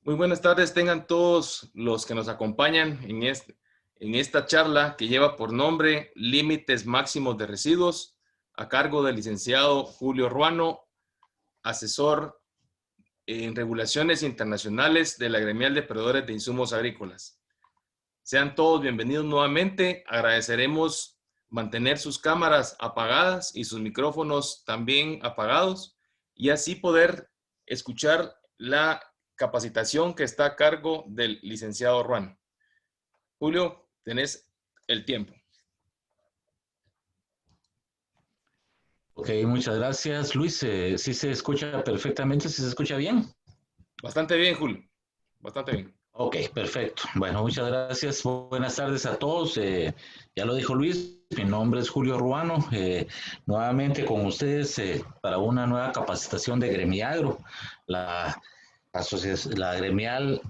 Muy buenas tardes, tengan todos los que nos acompañan en esta charla que lleva por nombre Límites Máximos de Residuos, a cargo del licenciado Julio Ruano, asesor en regulaciones internacionales de la Gremial de Proveedores de Insumos Agrícolas. Sean todos bienvenidos nuevamente. Agradeceremos mantener sus cámaras apagadas y sus micrófonos también apagados y así poder escuchar la capacitación que está a cargo del licenciado Ruano. Julio, tenés el tiempo. Ok, muchas gracias, Luis. ¿Sí se escucha perfectamente? ¿Sí se escucha bien? Bastante bien, Julio. Bastante bien. Ok, perfecto. Bueno, muchas gracias. Buenas tardes a todos. Ya lo dijo Luis, mi nombre es Julio Ruano. Nuevamente con ustedes para una nueva capacitación de Gremiagro, la, la gremial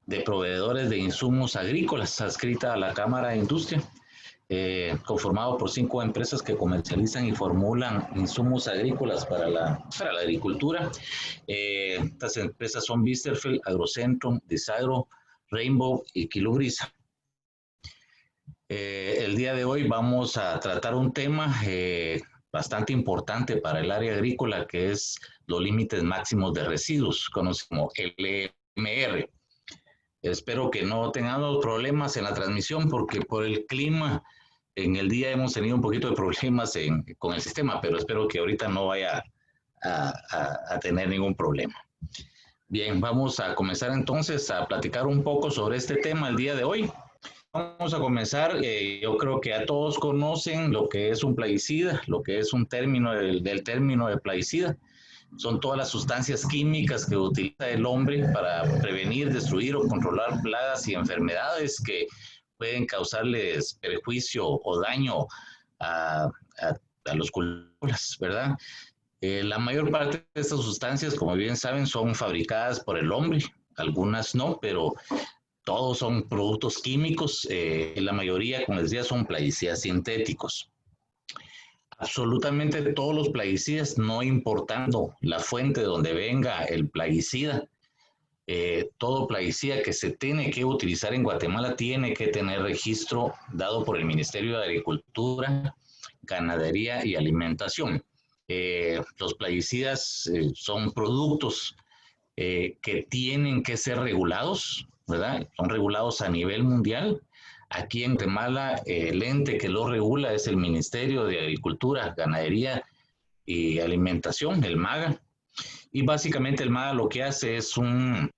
de proveedores de insumos agrícolas, adscrita a la Cámara de Industria. Conformado por 5 empresas que comercializan y formulan insumos agrícolas para la agricultura. Estas empresas son Bisterfeld, Agrocentrum, Desagro, Rainbow y Quilubrisa. El día de hoy vamos a tratar un tema bastante importante para el área agrícola, que es los límites máximos de residuos, conocidos como LMR. Espero que no tengamos problemas en la transmisión porque por el clima en el día hemos tenido un poquito de problemas con el sistema, pero espero que ahorita no vaya a tener ningún problema. Bien, vamos a comenzar entonces a platicar un poco sobre este tema el día de hoy. Vamos a comenzar, yo creo que a todos conocen lo que es un plaguicida, lo que es un término del término de plaguicida. Son todas las sustancias químicas que utiliza el hombre para prevenir, destruir o controlar plagas y enfermedades que pueden causarles perjuicio o daño a, a los cultivos, ¿verdad? La mayor parte de estas sustancias, como bien saben, son fabricadas por el hombre, algunas no, pero todos son productos químicos, la mayoría, como les decía, son plaguicidas sintéticos. Absolutamente todos los plaguicidas, no importando la fuente de donde venga el plaguicida, todo plaguicida que se tiene que utilizar en Guatemala tiene que tener registro dado por el Ministerio de Agricultura, Ganadería y Alimentación. Los plaguicidas son productos que tienen que ser regulados, ¿verdad? Son regulados a nivel mundial. Aquí en Guatemala, el ente que lo regula es el Ministerio de Agricultura, Ganadería y Alimentación, el MAGA. Y básicamente el MAGA lo que hace es un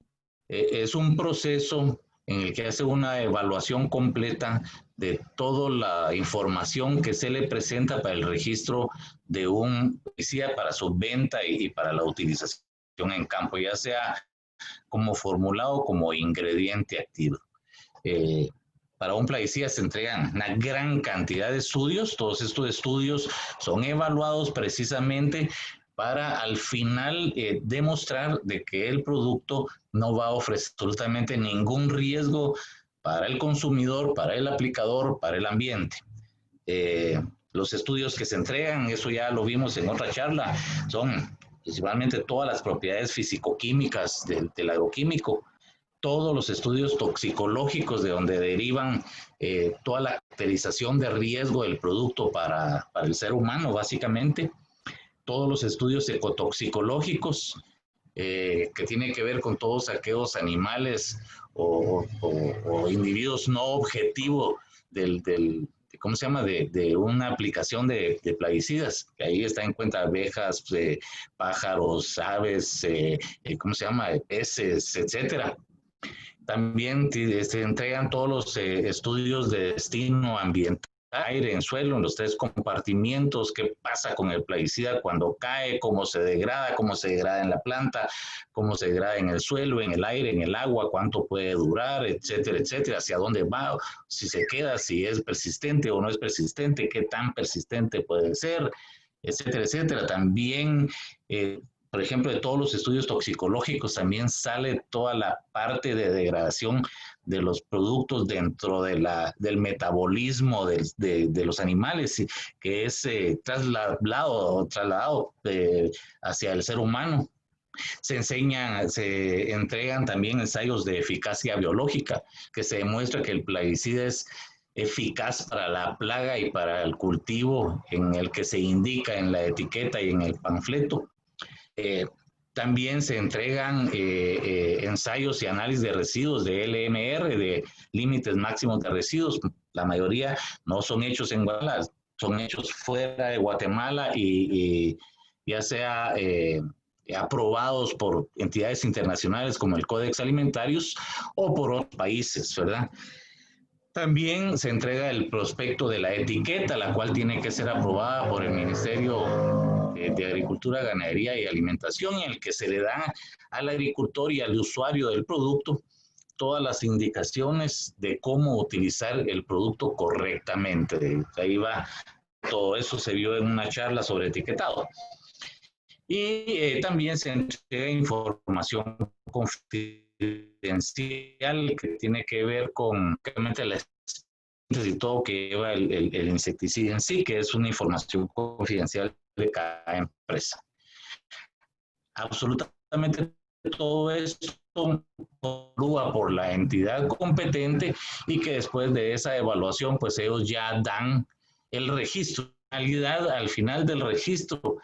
proceso en el que hace una evaluación completa de toda la información que se le presenta para el registro de un policía para su venta y para la utilización en campo, ya sea como formulado como ingrediente activo. Para un plaguicida se entregan una gran cantidad de estudios. Todos estos estudios son evaluados precisamente para al final demostrar de que el producto no va a ofrecer absolutamente ningún riesgo para el consumidor, para el aplicador, para el ambiente. Los estudios que se entregan, eso ya lo vimos en otra charla, son principalmente todas las propiedades físico-químicas del agroquímico, todos los estudios toxicológicos de donde derivan toda la caracterización de riesgo del producto para el ser humano, básicamente, todos los estudios ecotoxicológicos que tienen que ver con todos aquellos animales o individuos no objetivos ¿cómo se llama? De una aplicación de plaguicidas, que ahí está en cuenta abejas, pájaros, aves, ¿cómo se llama? Peces, etcétera. También se entregan todos los estudios de destino ambiental, aire, en suelo, en los 3 compartimientos, qué pasa con el plaguicida cuando cae, cómo se degrada en la planta, cómo se degrada en el suelo, en el aire, en el agua, cuánto puede durar, etcétera, etcétera, hacia dónde va, si se queda, si es persistente o no es persistente, qué tan persistente puede ser, etcétera, etcétera. También por ejemplo, de todos los estudios toxicológicos también sale toda la parte de degradación de los productos dentro del metabolismo de los animales, que es trasladado hacia el ser humano. Se entregan también ensayos de eficacia biológica, que se demuestra que el plaguicida es eficaz para la plaga y para el cultivo en el que se indica en la etiqueta y en el panfleto. También se entregan ensayos y análisis de residuos de LMR, de límites máximos de residuos. La mayoría no son hechos en Guatemala, son hechos fuera de Guatemala y ya sea aprobados por entidades internacionales como el Codex Alimentarius o por otros países, ¿verdad? También se entrega el prospecto de la etiqueta, la cual tiene que ser aprobada por el Ministerio de Agricultura, Ganadería y Alimentación, en el que se le da al agricultor y al usuario del producto todas las indicaciones de cómo utilizar el producto correctamente. Ahí va, todo eso se vio en una charla sobre etiquetado. Y también se entrega información confidencial que tiene que ver con las y todo que lleva el insecticida en sí, que es una información confidencial de cada empresa. Absolutamente todo esto aprueba por la entidad competente y que después de esa evaluación, pues ellos ya dan el registro. En realidad, al final del registro,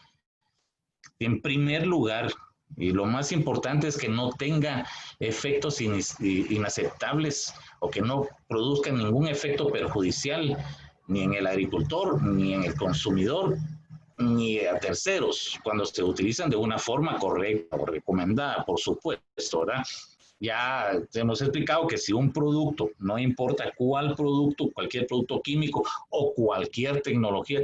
en primer lugar, y lo más importante es que no tenga efectos inaceptables o que no produzca ningún efecto perjudicial ni en el agricultor, ni en el consumidor, ni a terceros, cuando se utilizan de una forma correcta o recomendada, por supuesto, ¿verdad? Ya hemos explicado que si un producto, no importa cuál producto, cualquier producto químico o cualquier tecnología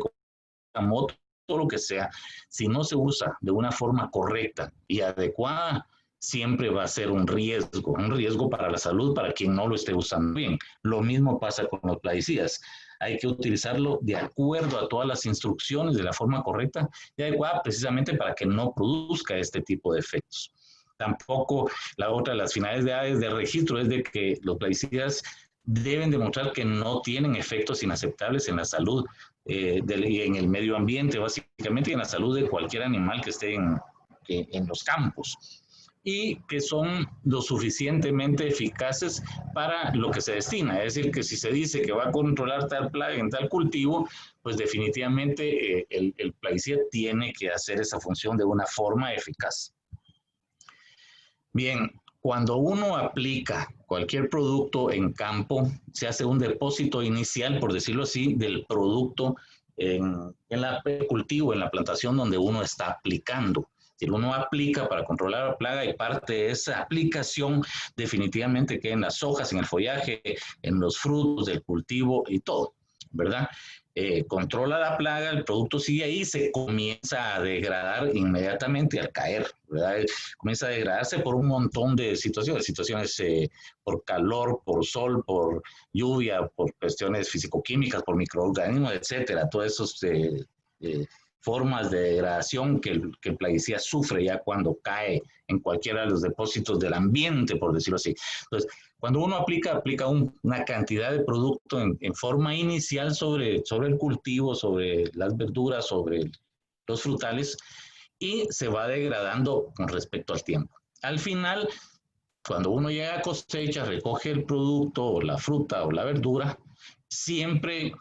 como todo lo que sea, si no se usa de una forma correcta y adecuada, siempre va a ser un riesgo para la salud para quien no lo esté usando bien. Lo mismo pasa con los plaguicidas. Hay que utilizarlo de acuerdo a todas las instrucciones de la forma correcta y adecuada precisamente para que no produzca este tipo de efectos. Tampoco la otra, las finalidades de registro es de que los plaguicidas deben demostrar que no tienen efectos inaceptables en la salud y en el medio ambiente, básicamente, y en la salud de cualquier animal que esté en los campos, y que son lo suficientemente eficaces para lo que se destina. Es decir, que si se dice que va a controlar tal plaga en tal cultivo, pues definitivamente el plaguicida tiene que hacer esa función de una forma eficaz. Bien, cuando uno aplica cualquier producto en campo, se hace un depósito inicial, por decirlo así, del producto en el cultivo, en la plantación donde uno está aplicando. Si uno aplica para controlar la plaga y parte de esa aplicación definitivamente queda en las hojas, en el follaje, en los frutos del cultivo y todo, ¿verdad? Controla la plaga, el producto sigue ahí, se comienza a degradar inmediatamente al caer, ¿verdad? Comienza a degradarse por un montón de situaciones por calor, por sol, por lluvia, por cuestiones físico-químicas, por microorganismos, etcétera, todas esas formas de degradación que el plaguicida sufre ya cuando cae en cualquiera de los depósitos del ambiente, por decirlo así. Entonces, cuando uno aplica una cantidad de producto en forma inicial sobre el cultivo, sobre las verduras, sobre los frutales, y se va degradando con respecto al tiempo. Al final, cuando uno llega a cosecha, recoge el producto, o la fruta, o la verdura, siempre,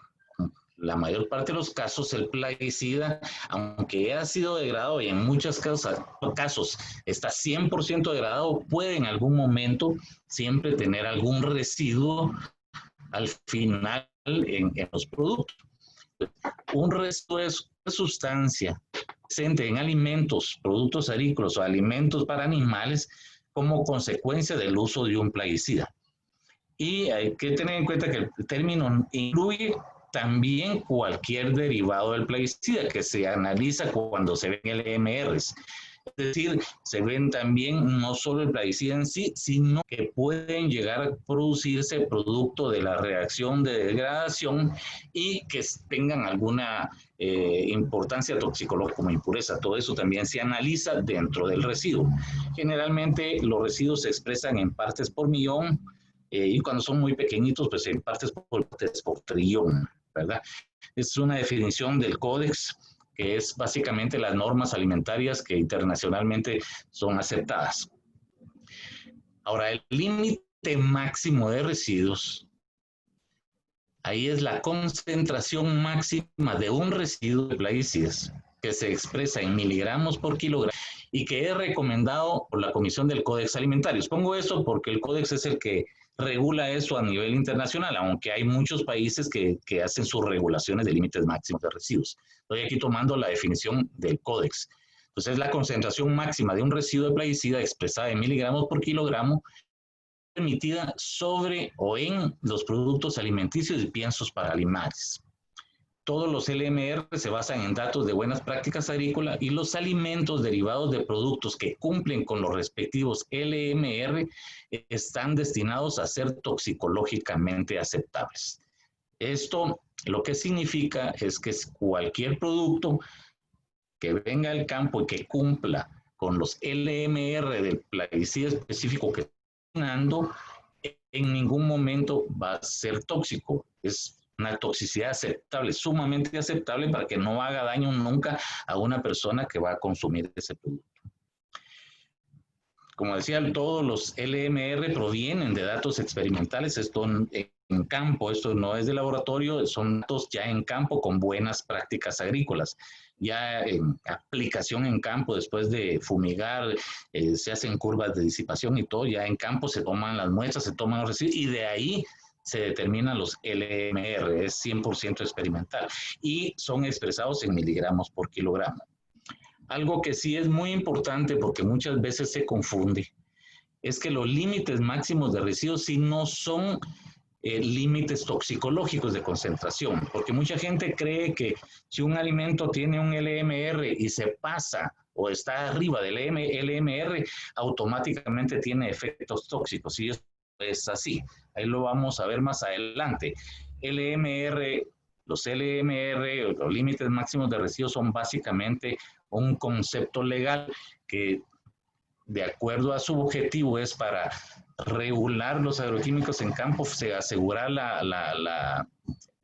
la mayor parte de los casos, el plaguicida, aunque ha sido degradado y en muchos casos está 100% degradado, puede en algún momento siempre tener algún residuo al final en los productos. Un resto es una sustancia presente en alimentos, productos agrícolas o alimentos para animales como consecuencia del uso de un plaguicida. Y hay que tener en cuenta que el término incluye también cualquier derivado del plaguicida que se analiza cuando se ven LMRs. Es decir, se ven también no solo el plaguicida en sí, sino que pueden llegar a producirse producto de la reacción de degradación y que tengan alguna importancia toxicológica como impureza. Todo eso también se analiza dentro del residuo. Generalmente los residuos se expresan en partes por millón y cuando son muy pequeñitos, pues en partes por trillón, ¿verdad? Es una definición del Códex que es básicamente las normas alimentarias que internacionalmente son aceptadas. Ahora, el límite máximo de residuos, ahí es la concentración máxima de un residuo de plaguicidas que se expresa en miligramos por kilogramo y que es recomendado por la Comisión del Códex Alimentarios. Pongo eso porque el Códex es el que regula eso a nivel internacional, aunque hay muchos países que hacen sus regulaciones de límites máximos de residuos. Estoy aquí tomando la definición del Códex. Entonces, es la concentración máxima de un residuo de plaguicida expresada en miligramos por kilogramo permitida sobre o en los productos alimenticios y piensos para animales. Todos los LMR se basan en datos de buenas prácticas agrícolas y los alimentos derivados de productos que cumplen con los respectivos LMR están destinados a ser toxicológicamente aceptables. Esto lo que significa es que cualquier producto que venga al campo y que cumpla con los LMR del plaguicida específico que está funcionando, en ningún momento va a ser tóxico. Es una toxicidad aceptable, sumamente aceptable para que no haga daño nunca a una persona que va a consumir ese producto. Como decía, todos los LMR provienen de datos experimentales, esto en campo, esto no es de laboratorio, son datos ya en campo con buenas prácticas agrícolas. Ya en aplicación en campo, después de fumigar, se hacen curvas de disipación y todo, ya en campo se toman las muestras, se toman los residuos y de ahí se determinan los LMR, es 100% experimental y son expresados en miligramos por kilogramo. Algo que sí es muy importante porque muchas veces se confunde es que los límites máximos de residuos sí no son límites toxicológicos de concentración, porque mucha gente cree que si un alimento tiene un LMR y se pasa o está arriba del LMR, automáticamente tiene efectos tóxicos, y eso es así. Ahí lo vamos a ver más adelante. Los LMR, o los límites máximos de residuos, son básicamente un concepto legal que, de acuerdo a su objetivo, es para regular los agroquímicos en campo, asegurar la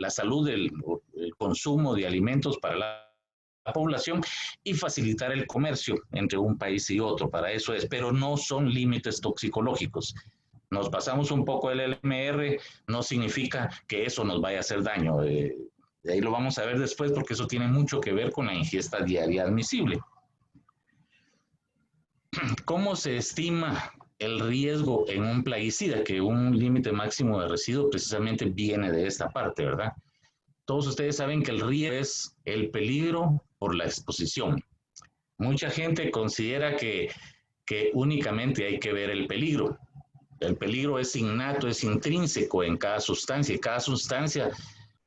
salud del el consumo de alimentos para la población y facilitar el comercio entre un país y otro. Para eso es, pero no son límites toxicológicos. Nos pasamos un poco el LMR, no significa que eso nos vaya a hacer daño. De ahí lo vamos a ver después porque eso tiene mucho que ver con la ingesta diaria admisible. ¿Cómo se estima el riesgo en un plaguicida? Que un límite máximo de residuo precisamente viene de esta parte, ¿verdad? Todos ustedes saben que el riesgo es el peligro por la exposición. Mucha gente considera que únicamente hay que ver el peligro. El peligro es innato, es intrínseco en cada sustancia, y cada sustancia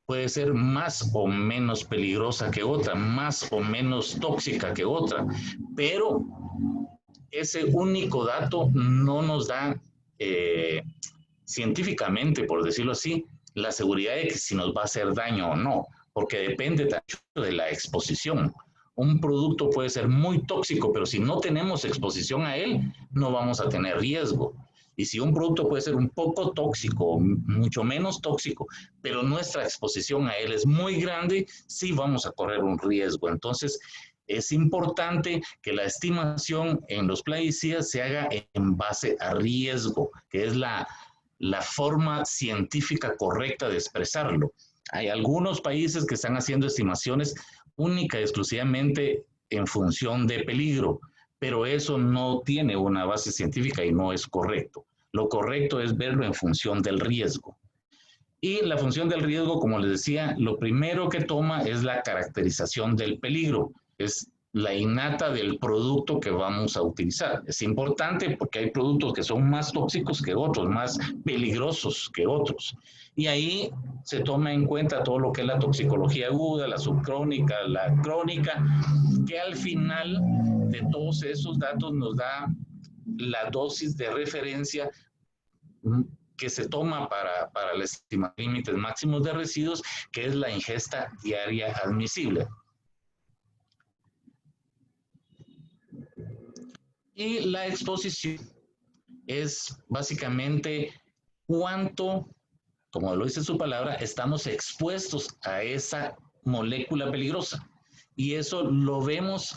puede ser más o menos peligrosa que otra, más o menos tóxica que otra, pero ese único dato no nos da científicamente, por decirlo así, la seguridad de que si nos va a hacer daño o no, porque depende de la exposición. Un producto puede ser muy tóxico, pero si no tenemos exposición a él, no vamos a tener riesgo. Y si un producto puede ser un poco tóxico, mucho menos tóxico, pero nuestra exposición a él es muy grande, sí vamos a correr un riesgo. Entonces, es importante que la estimación en los plaguicidas se haga en base a riesgo, que es la forma científica correcta de expresarlo. Hay algunos países que están haciendo estimaciones única y exclusivamente en función de peligro, pero eso no tiene una base científica y no es correcto. Lo correcto es verlo en función del riesgo. Y la función del riesgo, como les decía, lo primero que toma es la caracterización del peligro, es la innata del producto que vamos a utilizar. Es importante porque hay productos que son más tóxicos que otros, más peligrosos que otros. Y ahí se toma en cuenta todo lo que es la toxicología aguda, la subcrónica, la crónica, que al final de todos esos datos nos da la dosis de referencia que se toma para la estima de límites máximos de residuos, que es la ingesta diaria admisible. Y la exposición es básicamente cuánto, como lo dice su palabra, estamos expuestos a esa molécula peligrosa. Y eso lo vemos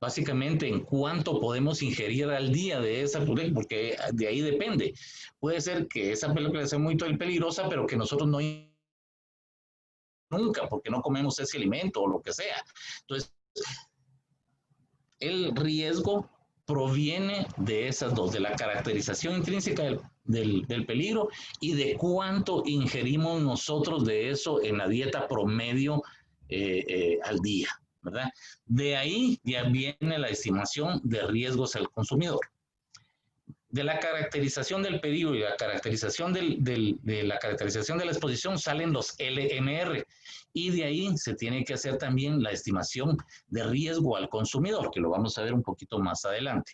básicamente en cuánto podemos ingerir al día de esa película, porque de ahí depende. Puede ser que esa película sea muy peligrosa, pero que nosotros no nunca, porque no comemos ese alimento o lo que sea. Entonces, el riesgo proviene de esas dos, de la caracterización intrínseca del peligro y de cuánto ingerimos nosotros de eso en la dieta promedio al día, ¿verdad? De ahí ya viene la estimación de riesgos al consumidor. De la caracterización del peligro y la caracterización de la caracterización de la exposición salen los LMR, y de ahí se tiene que hacer también la estimación de riesgo al consumidor, que lo vamos a ver un poquito más adelante.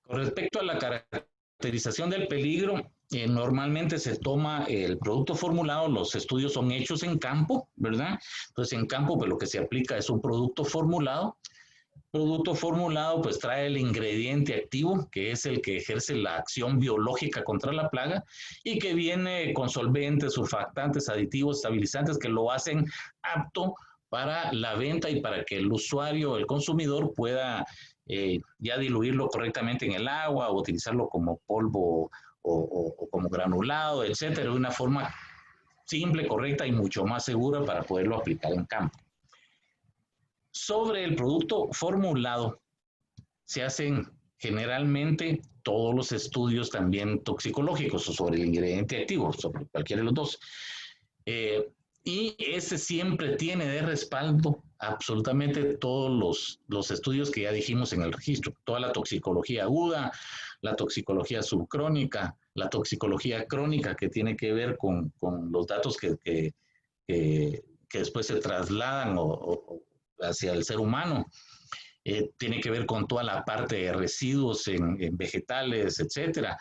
Con respecto a la caracterización del peligro, normalmente se toma el producto formulado, los estudios son hechos en campo, ¿verdad? Entonces en campo pues lo que se aplica es un producto formulado. Producto formulado pues trae el ingrediente activo, que es el que ejerce la acción biológica contra la plaga, y que viene con solventes, surfactantes, aditivos, estabilizantes que lo hacen apto para la venta y para que el usuario, el consumidor pueda ya diluirlo correctamente en el agua o utilizarlo como polvo o como granulado, etcétera, de una forma simple, correcta y mucho más segura para poderlo aplicar en campo. Sobre el producto formulado se hacen generalmente todos los estudios también toxicológicos sobre el ingrediente activo, sobre cualquiera de los dos. Y ese siempre tiene de respaldo absolutamente todos los estudios que ya dijimos en el registro, toda la toxicología aguda, la toxicología subcrónica, la toxicología crónica que tiene que ver con los datos que después se trasladan hacia el ser humano. Tiene que ver con toda la parte de residuos en vegetales, etcétera.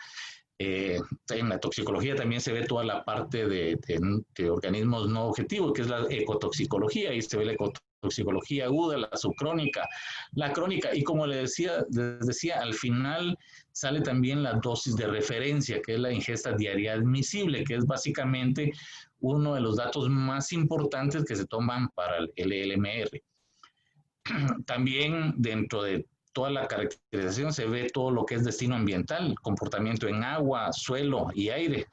En la toxicología también se ve toda la parte de organismos no objetivos, que es la ecotoxicología, y se ve la ecotoxicología aguda, la subcrónica, la crónica, y como les decía, al final sale también la dosis de referencia, que es la ingesta diaria admisible, que es básicamente uno de los datos más importantes que se toman para el LMR. También dentro de toda la caracterización se ve todo lo que es destino ambiental, comportamiento en agua, suelo y aire,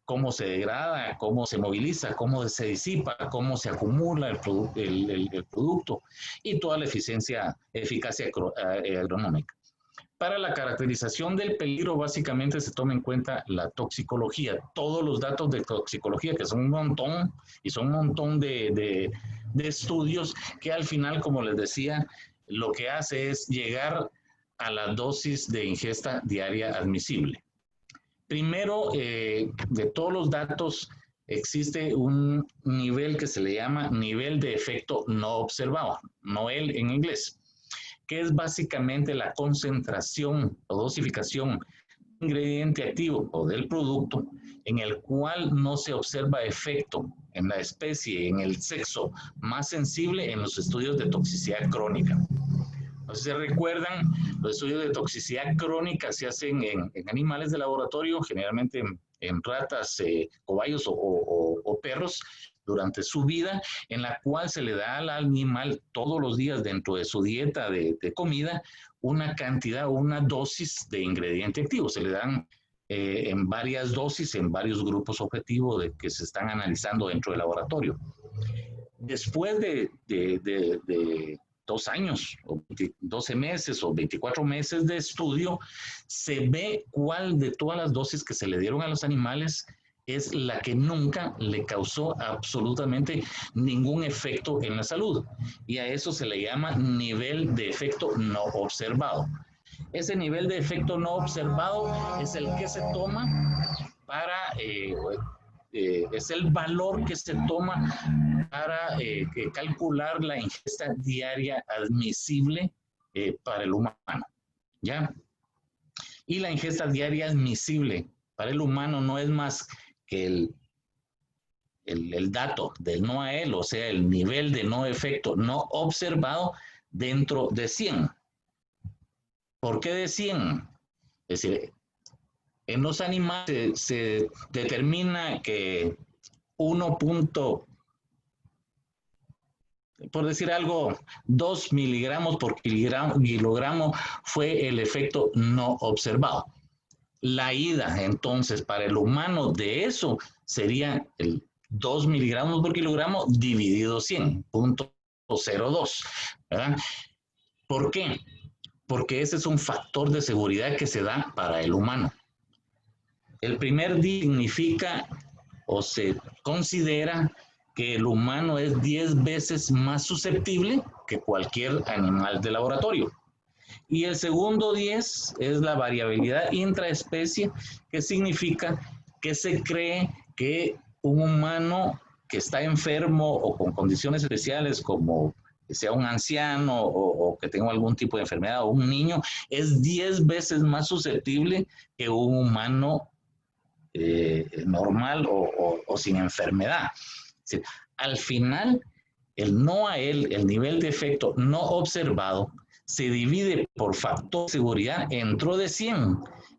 cómo se degrada, cómo se moviliza, cómo se disipa, cómo se acumula el producto y toda la eficacia agronómica. Para la caracterización del peligro, básicamente se toma en cuenta la toxicología, todos los datos de toxicología, que son un montón, y son un montón de estudios que al final, como les decía, lo que hace es llegar a la dosis de ingesta diaria admisible. Primero, de todos los datos, existe un nivel que se le llama nivel de efecto no observado, NOEL en inglés, que es básicamente la concentración o dosificación del ingrediente activo o del producto en el cual no se observa efecto en la especie, en el sexo más sensible en los estudios de toxicidad crónica. No sé si se recuerdan, los estudios de toxicidad crónica se hacen en animales de laboratorio, generalmente en ratas, cobayos o perros, durante su vida, en la cual se le da al animal todos los días dentro de su dieta de comida una cantidad, una dosis de ingrediente activo. Se le dan en varias dosis, en varios grupos objetivos que se están analizando dentro del laboratorio. Después de 2 años, o 12 meses o 24 meses de estudio, se ve cuál de todas las dosis que se le dieron a los animales es la que nunca le causó absolutamente ningún efecto en la salud. Y a eso se le llama nivel de efecto no observado. Ese nivel de efecto no observado es el que se toma para, es el valor que se toma para calcular la ingesta diaria admisible para el humano, ¿ya? Y la ingesta diaria admisible para el humano no es más que el dato del no a él, o sea, el nivel de no efecto no observado dentro de 100. ¿Por qué de 100? Es decir, en los animales se determina que 1.1 por decir algo, 2 miligramos por kilogramo fue el efecto no observado. La ida, entonces, para el humano de eso sería el 2 miligramos por kilogramo dividido 100, 0.02, ¿verdad? ¿Por qué? Porque ese es un factor de seguridad que se da para el humano. El primer día significa o se considera que el humano es 10 veces más susceptible que cualquier animal de laboratorio. Y el segundo 10 es la variabilidad intraespecie, que significa que se cree que un humano que está enfermo o con condiciones especiales como que sea un anciano o que tenga algún tipo de enfermedad o un niño, es 10 veces más susceptible que un humano normal o sin enfermedad. Es decir, al final, el no a él, el nivel de efecto no observado, se divide por factor de seguridad entró de 100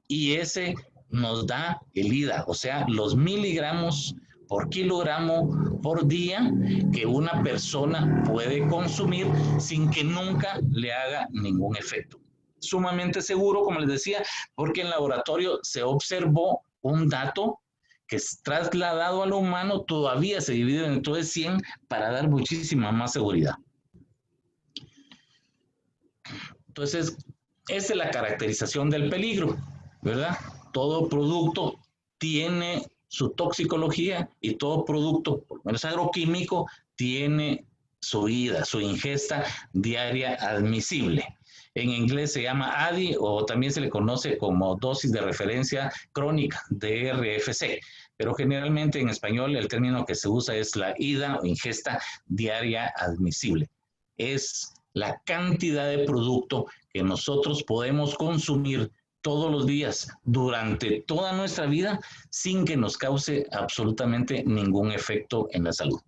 y ese nos da el IDA, o sea, los miligramos por kilogramo por día que una persona puede consumir sin que nunca le haga ningún efecto. Sumamente seguro, como les decía, porque en laboratorio se observó un dato que es trasladado al humano, todavía se divide dentro de 100 para dar muchísima más seguridad. Entonces, esa es la caracterización del peligro, ¿verdad? Todo producto tiene su toxicología y todo producto, por lo menos agroquímico, tiene su ida, su ingesta diaria admisible. En inglés se llama ADI o también se le conoce como dosis de referencia crónica, DRFC, pero generalmente en español el término que se usa es la ida o ingesta diaria admisible. Es la cantidad de producto que nosotros podemos consumir todos los días durante toda nuestra vida sin que nos cause absolutamente ningún efecto en la salud.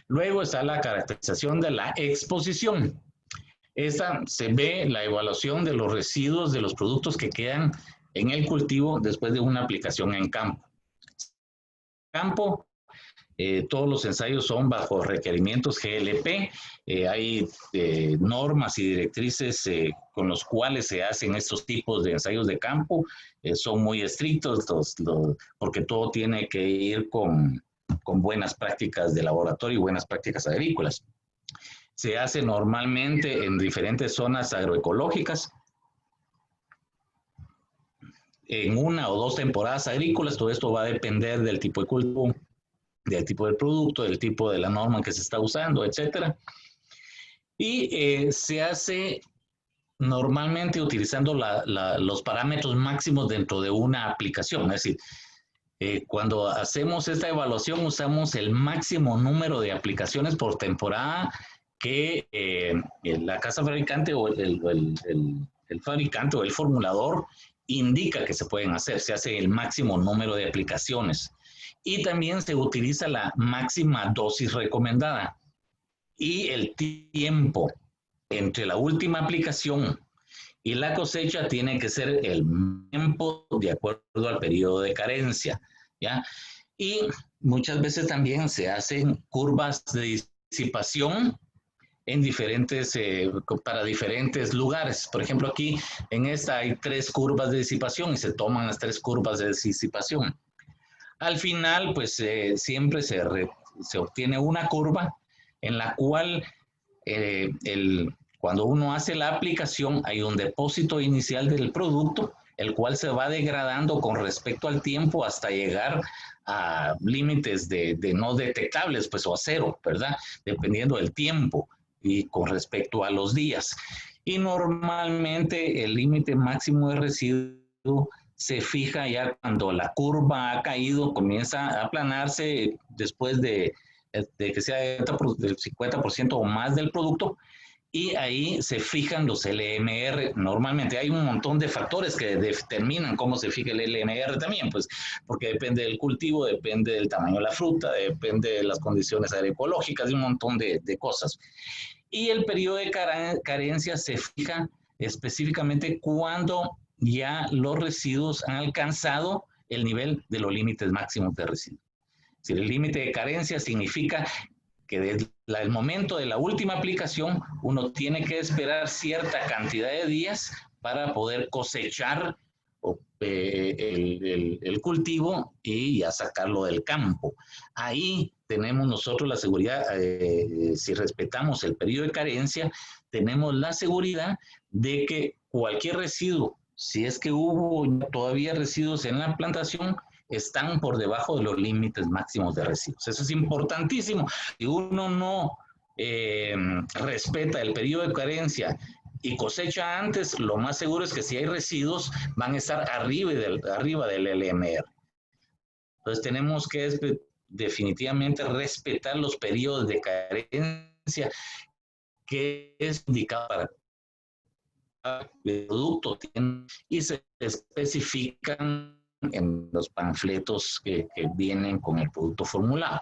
Luego está la caracterización de la exposición. Esta se ve la evaluación de los residuos de los productos que quedan en el cultivo después de una aplicación en campo. Todos los ensayos son bajo requerimientos GLP. Hay normas y directrices con los cuales se hacen estos tipos de ensayos de campo. Son muy estrictos porque todo tiene que ir con buenas prácticas de laboratorio y buenas prácticas agrícolas. Se hace normalmente en diferentes zonas agroecológicas, en 1 o 2 temporadas agrícolas. Todo esto va a depender del tipo de cultivo, del tipo del producto, del tipo de la norma que se está usando, etcétera. Y se hace normalmente utilizando los parámetros máximos dentro de una aplicación. Es decir, cuando hacemos esta evaluación usamos el máximo número de aplicaciones por temporada que la casa fabricante o el fabricante o el formulador indica que se pueden hacer. Se hace el máximo número de aplicaciones. Y también se utiliza la máxima dosis recomendada. Y el tiempo entre la última aplicación y la cosecha tiene que ser el tiempo de acuerdo al periodo de carencia, ¿ya? Y muchas veces también se hacen curvas de disipación en para diferentes lugares. Por ejemplo, aquí en esta hay 3 curvas de disipación y se toman las 3 curvas de disipación. Al final, pues siempre se obtiene una curva en la cual cuando uno hace la aplicación hay un depósito inicial del producto, el cual se va degradando con respecto al tiempo hasta llegar a límites de no detectables, pues o a 0, ¿verdad? Dependiendo del tiempo y con respecto a los días. Y normalmente el límite máximo de residuo se fija ya cuando la curva ha caído, comienza a aplanarse después de que sea del 50% o más del producto, y ahí se fijan los LMR. Normalmente hay un montón de factores que determinan cómo se fija el LMR también, pues porque depende del cultivo, depende del tamaño de la fruta, depende de las condiciones agroecológicas y un montón de cosas. Y el periodo de carencia se fija específicamente cuando ya los residuos han alcanzado el nivel de los límites máximos de residuos. Es decir, el límite de carencia significa que desde el momento de la última aplicación uno tiene que esperar cierta cantidad de días para poder cosechar el cultivo y ya sacarlo del campo. Ahí tenemos nosotros la seguridad, si respetamos el periodo de carencia, tenemos la seguridad de que cualquier residuo, si es que hubo todavía residuos en la plantación, están por debajo de los límites máximos de residuos. Eso es importantísimo. Si uno no respeta el periodo de carencia y cosecha antes, lo más seguro es que si hay residuos van a estar arriba del LMR. Entonces tenemos que definitivamente respetar los periodos de carencia que es indicado para el producto y se especifican en los panfletos que vienen con el producto formulado.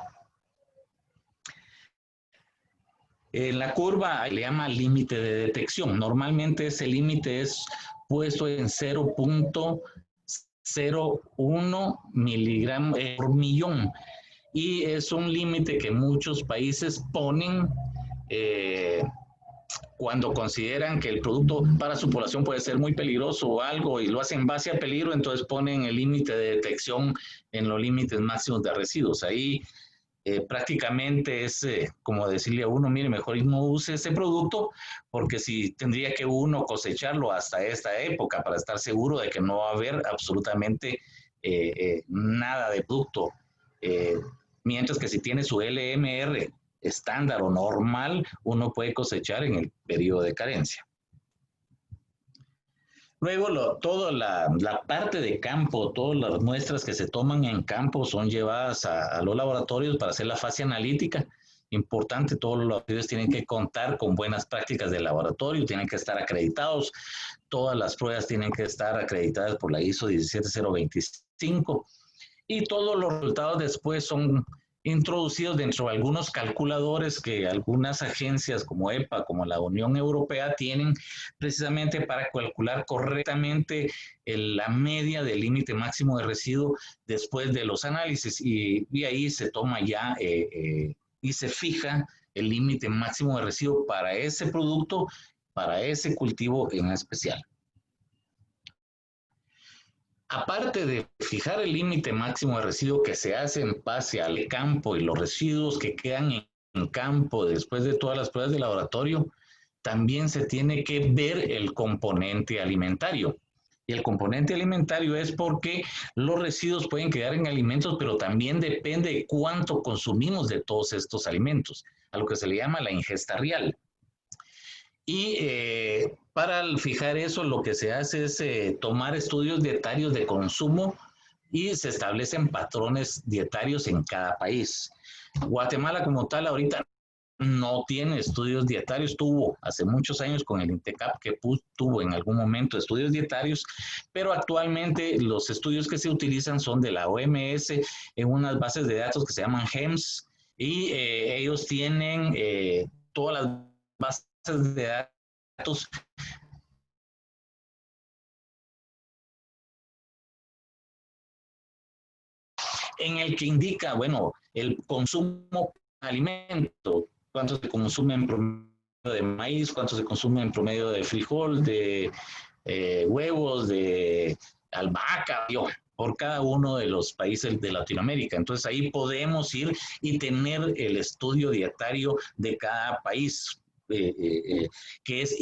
En la curva le llama límite de detección. Normalmente ese límite es puesto en 0.01 miligramos por millón. Y es un límite que muchos países ponen cuando consideran que el producto para su población puede ser muy peligroso o algo y lo hacen en base a peligro, entonces ponen el límite de detección en los límites máximos de residuos. Ahí prácticamente es como decirle a uno, mire, mejor no use ese producto, porque si tendría que uno cosecharlo hasta esta época para estar seguro de que no va a haber absolutamente nada de producto. Mientras que si tiene su LMR estándar o normal, uno puede cosechar en el periodo de carencia. Luego, toda la parte de campo, todas las muestras que se toman en campo son llevadas a los laboratorios para hacer la fase analítica. Importante, todos los laboratorios tienen que contar con buenas prácticas de laboratorio, tienen que estar acreditados, todas las pruebas tienen que estar acreditadas por la ISO 17025 y todos los resultados después son introducidos dentro de algunos calculadores que algunas agencias como EPA, como la Unión Europea, tienen precisamente para calcular correctamente la media del límite máximo de residuo después de los análisis y ahí se toma ya y se fija el límite máximo de residuo para ese producto, para ese cultivo en especial. Aparte de fijar el límite máximo de residuo que se hace en base al campo y los residuos que quedan en campo después de todas las pruebas de laboratorio, también se tiene que ver el componente alimentario. Y el componente alimentario es porque los residuos pueden quedar en alimentos, pero también depende de cuánto consumimos de todos estos alimentos, a lo que se le llama la ingesta real. Y para fijar eso, lo que se hace es tomar estudios dietarios de consumo y se establecen patrones dietarios en cada país. Guatemala como tal ahorita no tiene estudios dietarios, tuvo hace muchos años con el INTECAP que tuvo en algún momento estudios dietarios, pero actualmente los estudios que se utilizan son de la OMS en unas bases de datos que se llaman GEMS y ellos tienen todas las bases de datos en el que indica, bueno, el consumo de alimento, cuánto se consume en promedio de maíz, cuánto se consume en promedio de frijol, de huevos, de albahaca, por cada uno de los países de Latinoamérica. Entonces ahí podemos ir y tener el estudio dietario de cada país, que es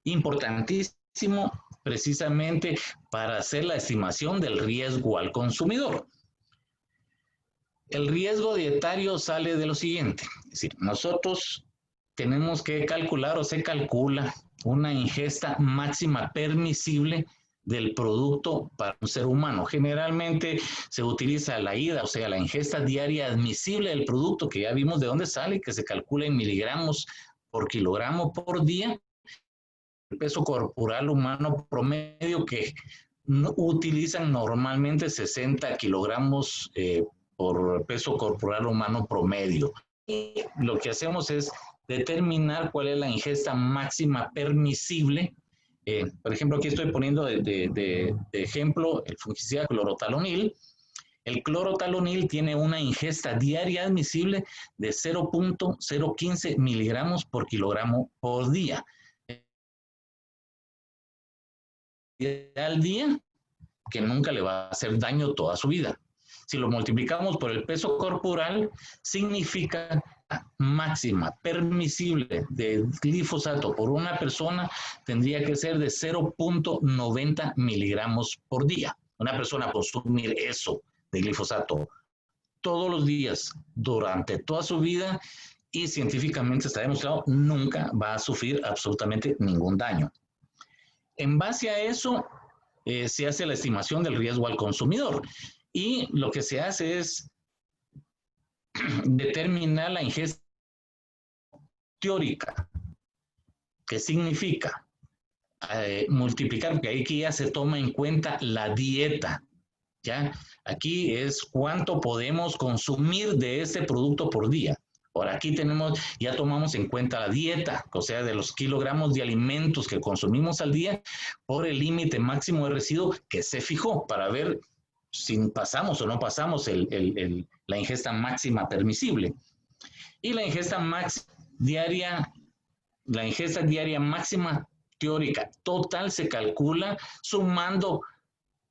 importantísimo precisamente para hacer la estimación del riesgo al consumidor. El riesgo dietario sale de lo siguiente, es decir, nosotros tenemos que calcular o se calcula una ingesta máxima permisible del producto para un ser humano. Generalmente se utiliza la IDA, o sea, la ingesta diaria admisible del producto, que ya vimos de dónde sale, que se calcula en miligramos por kilogramo por día. El peso corporal humano promedio que utilizan normalmente 60 kilogramos por peso corporal humano promedio. Y lo que hacemos es determinar cuál es la ingesta máxima permisible. Por ejemplo, aquí estoy poniendo de ejemplo el fungicida clorotalonil El clorotalonil tiene una ingesta diaria admisible de 0.015 miligramos por kilogramo por día. Al día, que nunca le va a hacer daño toda su vida. Si lo multiplicamos por el peso corporal, significa máxima permisible de glifosato por una persona tendría que ser de 0.90 miligramos por día. Una persona consumir eso de glifosato todos los días durante toda su vida y científicamente está demostrado nunca va a sufrir absolutamente ningún daño. En base a eso se hace la estimación del riesgo al consumidor y lo que se hace es determinar la ingesta teórica, que significa multiplicar, porque aquí ya se toma en cuenta la dieta, ¿ya? Aquí es cuánto podemos consumir de este producto por día. Ahora aquí ya tomamos en cuenta la dieta, o sea, de los kilogramos de alimentos que consumimos al día por el límite máximo de residuo que se fijó para ver si pasamos o no pasamos la ingesta máxima permisible. Y la ingesta diaria máxima teórica total se calcula sumando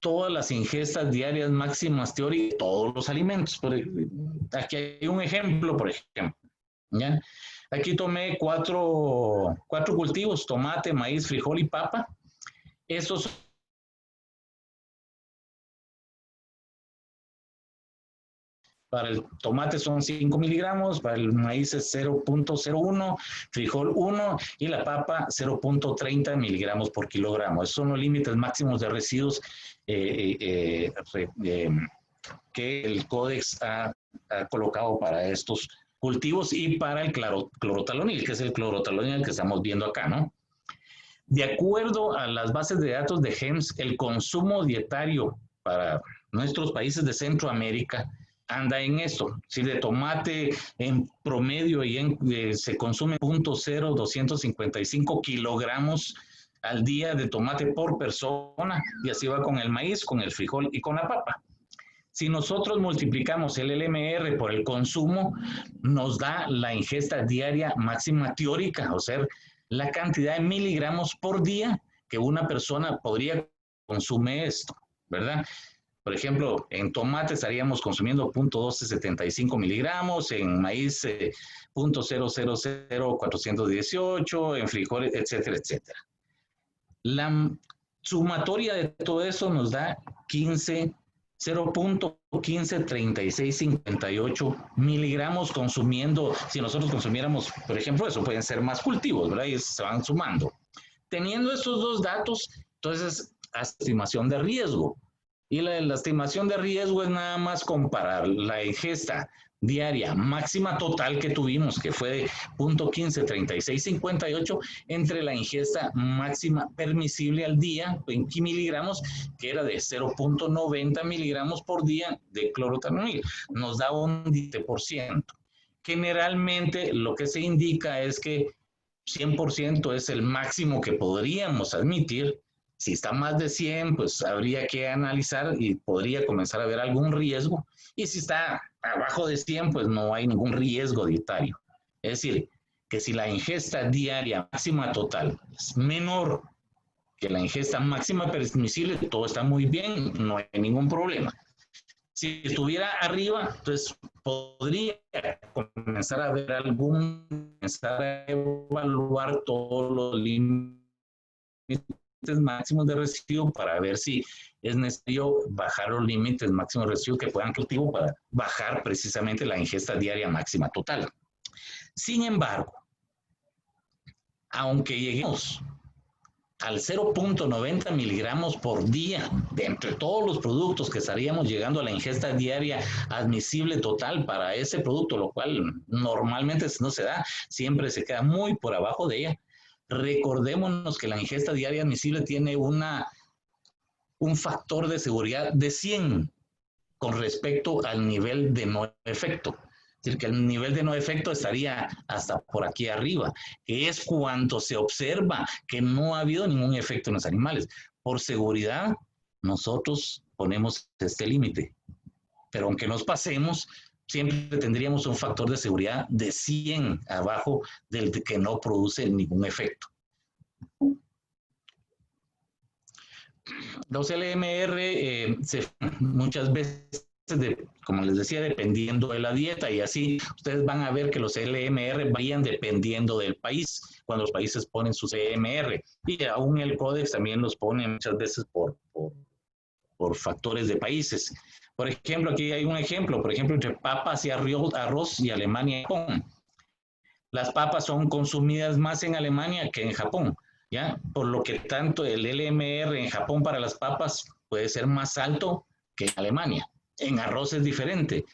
todas las ingestas diarias máximas teóricas, todos los alimentos. Aquí hay un ejemplo, por ejemplo. ¿Ya? Aquí tomé cuatro cultivos, tomate, maíz, frijol y papa. Estos para el tomate son 5 miligramos, para el maíz es 0.01, frijol 1 y la papa 0.30 miligramos por kilogramo. Esos son los límites máximos de residuos que el Codex ha colocado para estos cultivos y para el clorotalonil, que es el clorotalonil que estamos viendo acá, ¿no? De acuerdo a las bases de datos de GEMS, el consumo dietario para nuestros países de Centroamérica anda en esto. Si de tomate en promedio se consume 0.255 kilogramos al día de tomate por persona, y así va con el maíz, con el frijol y con la papa. Si nosotros multiplicamos el LMR por el consumo, nos da la ingesta diaria máxima teórica, o sea, la cantidad de miligramos por día que una persona podría consumir esto, ¿verdad? Por ejemplo, en tomate estaríamos consumiendo 0.1275 miligramos, en maíz 0.000418, en frijoles, etcétera, etcétera. La sumatoria de todo eso nos da 0.153658 miligramos consumiendo. Si nosotros consumiéramos, por ejemplo, eso pueden ser más cultivos, ¿verdad? Y se van sumando. Teniendo estos dos datos, entonces, estimación de riesgo. Y la estimación de riesgo es nada más comparar la ingesta diaria máxima total que tuvimos, que fue de 0.153658, entre la ingesta máxima permisible al día en miligramos, que era de 0.90 miligramos por día de clorotalonil. Nos da un 10%. Generalmente lo que se indica es que 100% es el máximo que podríamos admitir. Si está más de 100, pues habría que analizar y podría comenzar a haber algún riesgo. Y si está abajo de 100, pues no hay ningún riesgo dietario. Es decir, que si la ingesta diaria máxima total es menor que la ingesta máxima permisible, todo está muy bien, no hay ningún problema. Si estuviera arriba, entonces podría comenzar a ver comenzar a evaluar todos los límites máximos de residuo para ver si es necesario bajar los límites máximos de residuo que puedan cultivar para bajar precisamente la ingesta diaria máxima total. Sin embargo, aunque lleguemos al 0.90 miligramos por día de entre todos los productos que estaríamos llegando a la ingesta diaria admisible total para ese producto, lo cual normalmente no se da, siempre se queda muy por abajo de ella. Recordémonos que la ingesta diaria admisible tiene un factor de seguridad de 100 con respecto al nivel de no efecto. Es decir, que el nivel de no efecto estaría hasta por aquí arriba, que es cuando se observa que no ha habido ningún efecto en los animales. Por seguridad, nosotros ponemos este límite. pero aunque nos pasemos, siempre tendríamos un factor de seguridad de 100 abajo del que no produce ningún efecto. Los LMR muchas veces, como les decía, dependiendo de la dieta, y así ustedes van a ver que los LMR varían dependiendo del país, cuando los países ponen sus LMR, y aún el Codex también los pone muchas veces por factores de países. Por ejemplo, aquí hay un ejemplo, por ejemplo, entre papas y arroz y Alemania y Japón. Las papas son consumidas más en Alemania que en Japón, ¿ya? Por lo que tanto el LMR en Japón para las papas puede ser más alto que en Alemania. En arroz es diferente.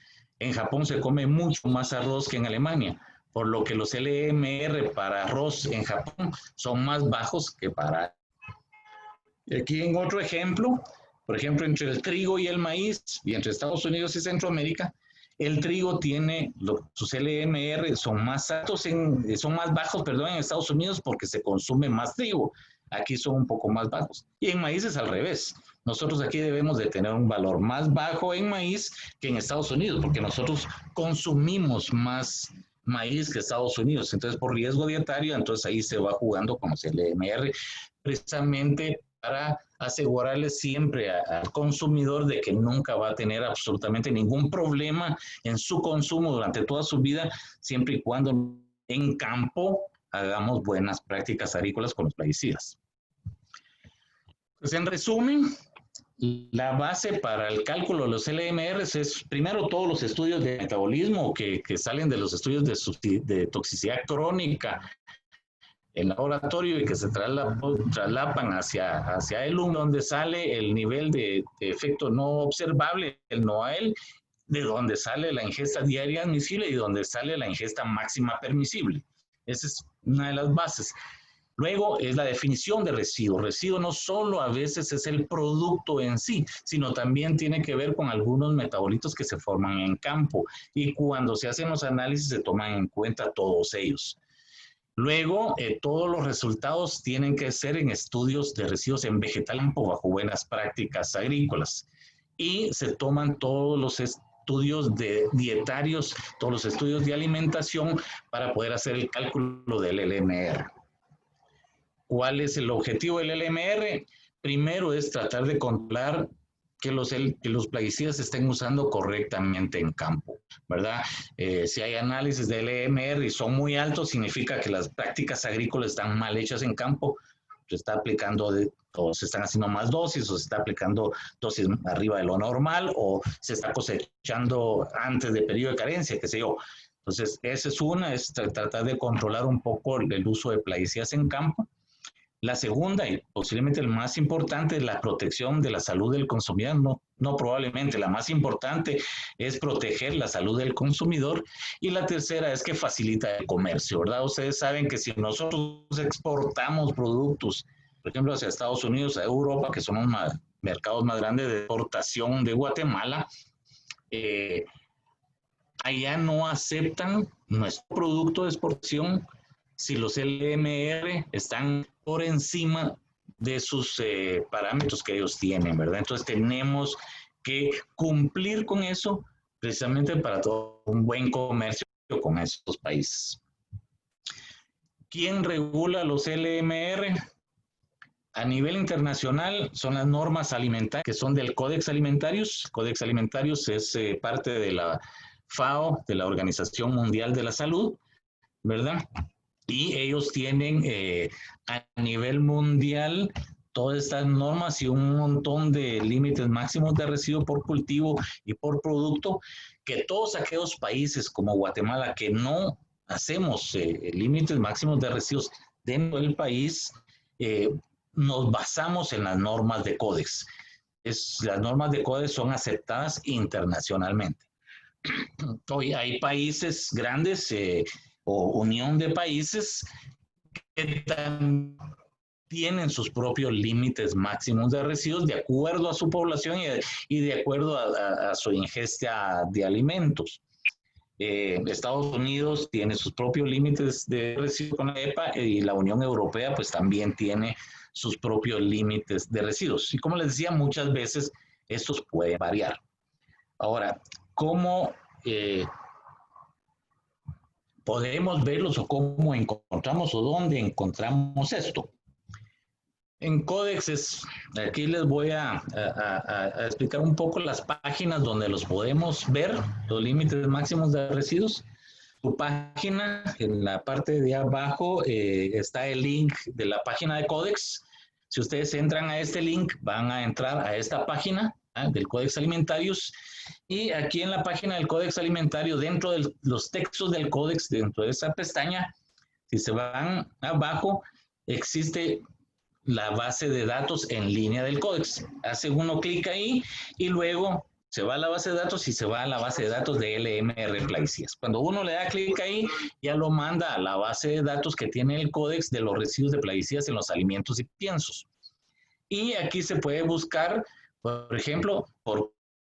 En Japón se come mucho más arroz que en Alemania, por lo que los LMR para arroz en Japón son más bajos que para... Aquí en otro ejemplo, por ejemplo, entre el trigo y el maíz, y entre Estados Unidos y Centroamérica, el trigo tiene, sus LMR son más altos, son más bajos, perdón, en Estados Unidos porque se consume más trigo. Aquí son un poco más bajos. Y en maíz es al revés. Nosotros aquí debemos de tener un valor más bajo en maíz que en Estados Unidos, porque nosotros consumimos más maíz que Estados Unidos. Entonces, por riesgo dietario, entonces ahí se va jugando con los LMR, precisamente para asegurarle siempre al consumidor de que nunca va a tener absolutamente ningún problema en su consumo durante toda su vida, siempre y cuando en campo hagamos buenas prácticas agrícolas con los plaguicidas. Pues en resumen, la base para el cálculo de los LMRs es primero todos los estudios de metabolismo que salen de los estudios de toxicidad crónica en laboratorio y que se traslapan hacia el humo, donde sale el nivel de efecto no observable, el NOAEL, de donde sale la ingesta diaria admisible y donde sale la ingesta máxima permisible. Esa es una de las bases. Luego es la definición de residuo. Residuo no solo a veces es el producto en sí, sino también tiene que ver con algunos metabolitos que se forman en campo y cuando se hacen los análisis se toman en cuenta todos ellos. Luego, todos los resultados tienen que ser en estudios de residuos en vegetal campo bajo buenas prácticas agrícolas. Y se toman todos los estudios dietarios, todos los estudios de alimentación para poder hacer el cálculo del LMR. ¿Cuál es el objetivo del LMR? Primero es tratar de controlar que los plaguicidas se estén usando correctamente en campo, ¿verdad? Si hay análisis de LMR y son muy altos, significa que las prácticas agrícolas están mal hechas en campo, se está aplicando o se están haciendo más dosis, o se está aplicando dosis arriba de lo normal, o se está cosechando antes del periodo de carencia, qué sé yo. Entonces, esa es una, es tratar de controlar un poco el uso de plaguicidas en campo. La segunda, y posiblemente el más importante, es la protección de la salud del consumidor. No probablemente, la más importante es proteger la salud del consumidor. Y la tercera es que facilita el comercio, ¿verdad? Ustedes saben que si nosotros exportamos productos, por ejemplo, hacia Estados Unidos, a Europa, que son los mercados más grandes de exportación de Guatemala, allá no aceptan nuestro producto de exportación si los LMR están por encima de sus parámetros que ellos tienen, ¿verdad? Entonces tenemos que cumplir con eso precisamente para todo un buen comercio con estos países. ¿Quién regula los LMR? A nivel internacional son las normas alimentarias que son del Codex Alimentarius. Codex Alimentarius es parte de la FAO, de la Organización Mundial de la Salud, ¿verdad? Y ellos tienen a nivel mundial todas estas normas y un montón de límites máximos de residuo por cultivo y por producto, que todos aquellos países como Guatemala que no hacemos límites máximos de residuos dentro del país, nos basamos en las normas de Codex. Las normas de Codex son aceptadas internacionalmente. Hoy hay países grandes, o unión de países que tienen sus propios límites máximos de residuos de acuerdo a su población y de acuerdo a su ingesta de alimentos. Estados Unidos tiene sus propios límites de residuos con la EPA y la Unión Europea pues también tiene sus propios límites de residuos. Y como les decía, muchas veces estos pueden variar. Ahora, ¿cómo podemos verlos o cómo encontramos o dónde encontramos esto? En códexes, aquí les voy a explicar un poco las páginas donde los podemos ver, los límites máximos de residuos. Su página, en la parte de abajo está el link de la página de Codex. Si ustedes entran a este link, van a entrar a esta página del Codex Alimentarius. Y aquí en la página del Codex Alimentario, dentro de los textos del Codex, dentro de esa pestaña, si se van abajo, existe la base de datos en línea del Codex. Hace uno clic ahí y luego se va a la base de datos y se va a la base de datos de LMR Plaguicidas. Cuando uno le da clic ahí, ya lo manda a la base de datos que tiene el Codex de los residuos de plaguicidas en los alimentos y piensos. Y aquí se puede buscar, por ejemplo, por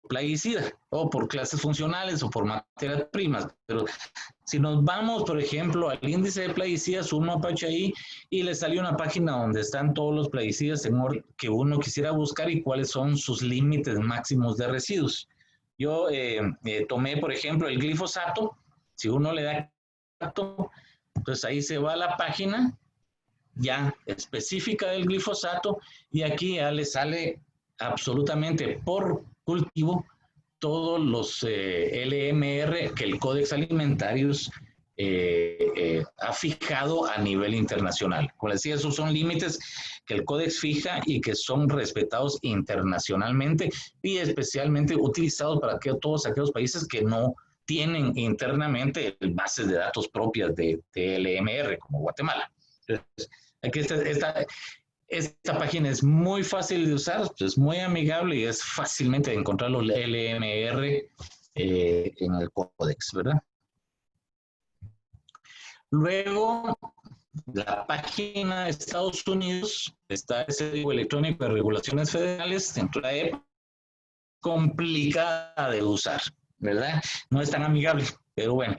plaguicida o por clases funcionales o por materias primas. Pero si nos vamos, por ejemplo, al índice de plaguicidas, uno apacha ahí y le sale una página donde están todos los plaguicidas en orden que uno quisiera buscar y cuáles son sus límites máximos de residuos. Yo tomé, por ejemplo, el glifosato. Si uno le da entonces ahí se va a la página ya específica del glifosato y aquí ya le sale absolutamente por cultivo todos los LMR que el Codex Alimentarius ha fijado a nivel internacional. Como les decía, esos son límites que el Codex fija y que son respetados internacionalmente y especialmente utilizados para todos aquellos países que no tienen internamente bases de datos propias de LMR, como Guatemala. Entonces, aquí esta página es muy fácil de usar, es muy amigable y es fácilmente de encontrar los LMR en el Codex, ¿verdad? Luego, la página de Estados Unidos está ese código electrónico de regulaciones federales dentro de la EPA, complicada de usar, ¿verdad? No es tan amigable, pero bueno.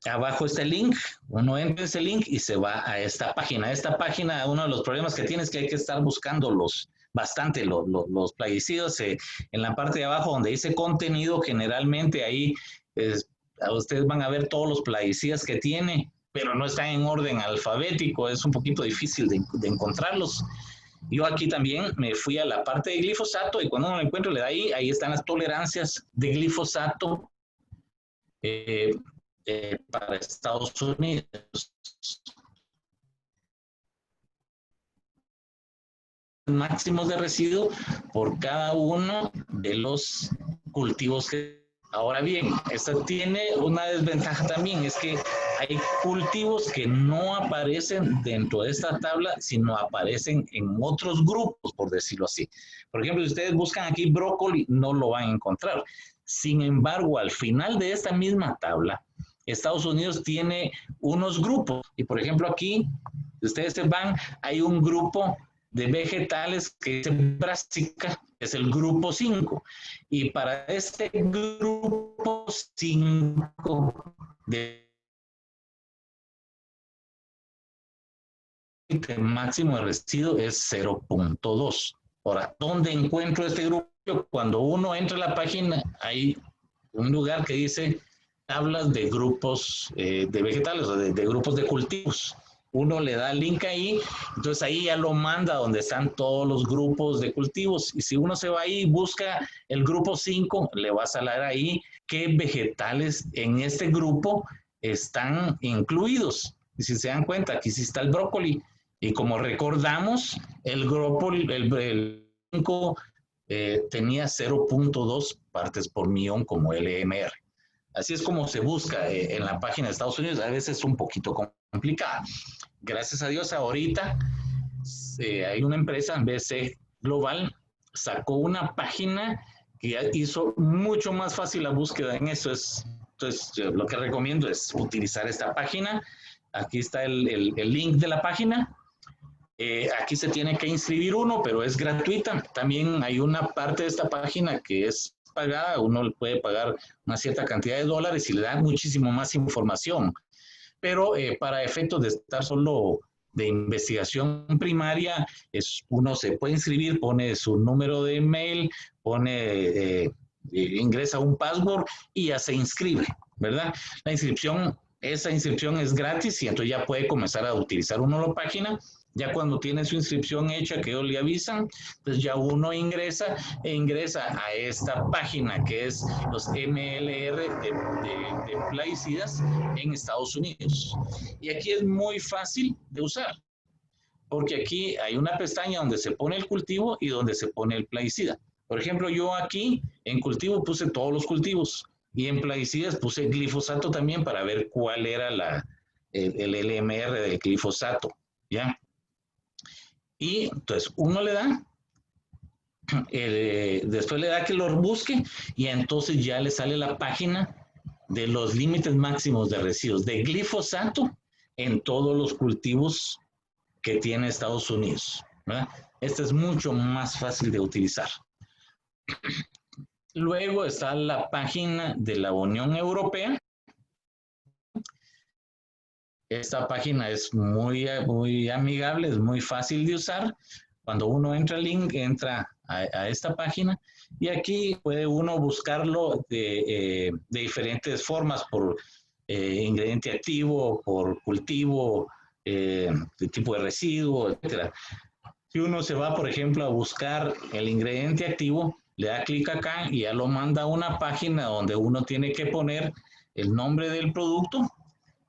Abajo está el link, uno entra en ese link y se va a esta página. Esta página, uno de los problemas que tiene es que hay que estar buscando los plaguicidas. En la parte de abajo donde dice contenido, generalmente ahí ustedes van a ver todos los plaguicidas que tiene, pero no están en orden alfabético, es un poquito difícil de encontrarlos. Yo aquí también me fui a la parte de glifosato y cuando uno lo encuentra le da ahí están las tolerancias de glifosato para Estados Unidos. Máximos de residuo por cada uno de los cultivos que... Ahora bien, esta tiene una desventaja también, es que hay cultivos que no aparecen dentro de esta tabla, sino aparecen en otros grupos, por decirlo así. Por ejemplo, si ustedes buscan aquí brócoli, no lo van a encontrar. Sin embargo, al final de esta misma tabla, Estados Unidos tiene unos grupos. Y por ejemplo, aquí, si ustedes se van, hay un grupo de vegetales que dice Brassica, es el grupo 5. Y para este grupo 5 de máximo de residuo es 0.2. Ahora, ¿dónde encuentro este grupo? Cuando uno entra a la página, hay un lugar que dice tablas de grupos de vegetales o de grupos de cultivos. Uno le da el link ahí, entonces ahí ya lo manda donde están todos los grupos de cultivos. Y si uno se va ahí y busca el grupo 5, le va a salir ahí qué vegetales en este grupo están incluidos. Y si se dan cuenta, aquí sí está el brócoli. Y como recordamos, el brócoli, el 5 tenía 0.2 partes por millón como LMR. Así es como se busca en la página de Estados Unidos. A veces es un poquito complicada. Gracias a Dios, ahorita hay una empresa, BC Global, sacó una página que hizo mucho más fácil la búsqueda en eso. Entonces, yo lo que recomiendo es utilizar esta página. Aquí está el link de la página. Aquí se tiene que inscribir uno, pero es gratuita. También hay una parte de esta página que es pagada, uno puede pagar una cierta cantidad de dólares y le da muchísimo más información. Pero para efectos de estar solo de investigación primaria, uno se puede inscribir, pone su número de email, pone ingresa un password y ya se inscribe, ¿verdad? Esa inscripción es gratis y entonces ya puede comenzar a utilizar uno la página. Ya cuando tiene su inscripción hecha, que ellos le avisan, pues ya uno ingresa a esta página que es los MLR de plaguicidas en Estados Unidos. Y aquí es muy fácil de usar, porque aquí hay una pestaña donde se pone el cultivo y donde se pone el plaguicida. Por ejemplo, yo aquí en cultivo puse todos los cultivos y en plaguicidas puse glifosato también para ver cuál era el LMR del glifosato, ¿ya? Y entonces uno le da, después le da que lo busque y entonces ya le sale la página de los límites máximos de residuos de glifosato en todos los cultivos que tiene Estados Unidos, ¿verdad? Esta es mucho más fácil de utilizar. Luego está la página de la Unión Europea. Esta página es muy amigable, es muy fácil de usar. Cuando uno entra al link, entra a esta página y aquí puede uno buscarlo de diferentes formas, por ingrediente activo, por cultivo, de tipo de residuo, etcétera. Si uno se va, por ejemplo, a buscar el ingrediente activo, le da clic acá y ya lo manda a una página donde uno tiene que poner el nombre del producto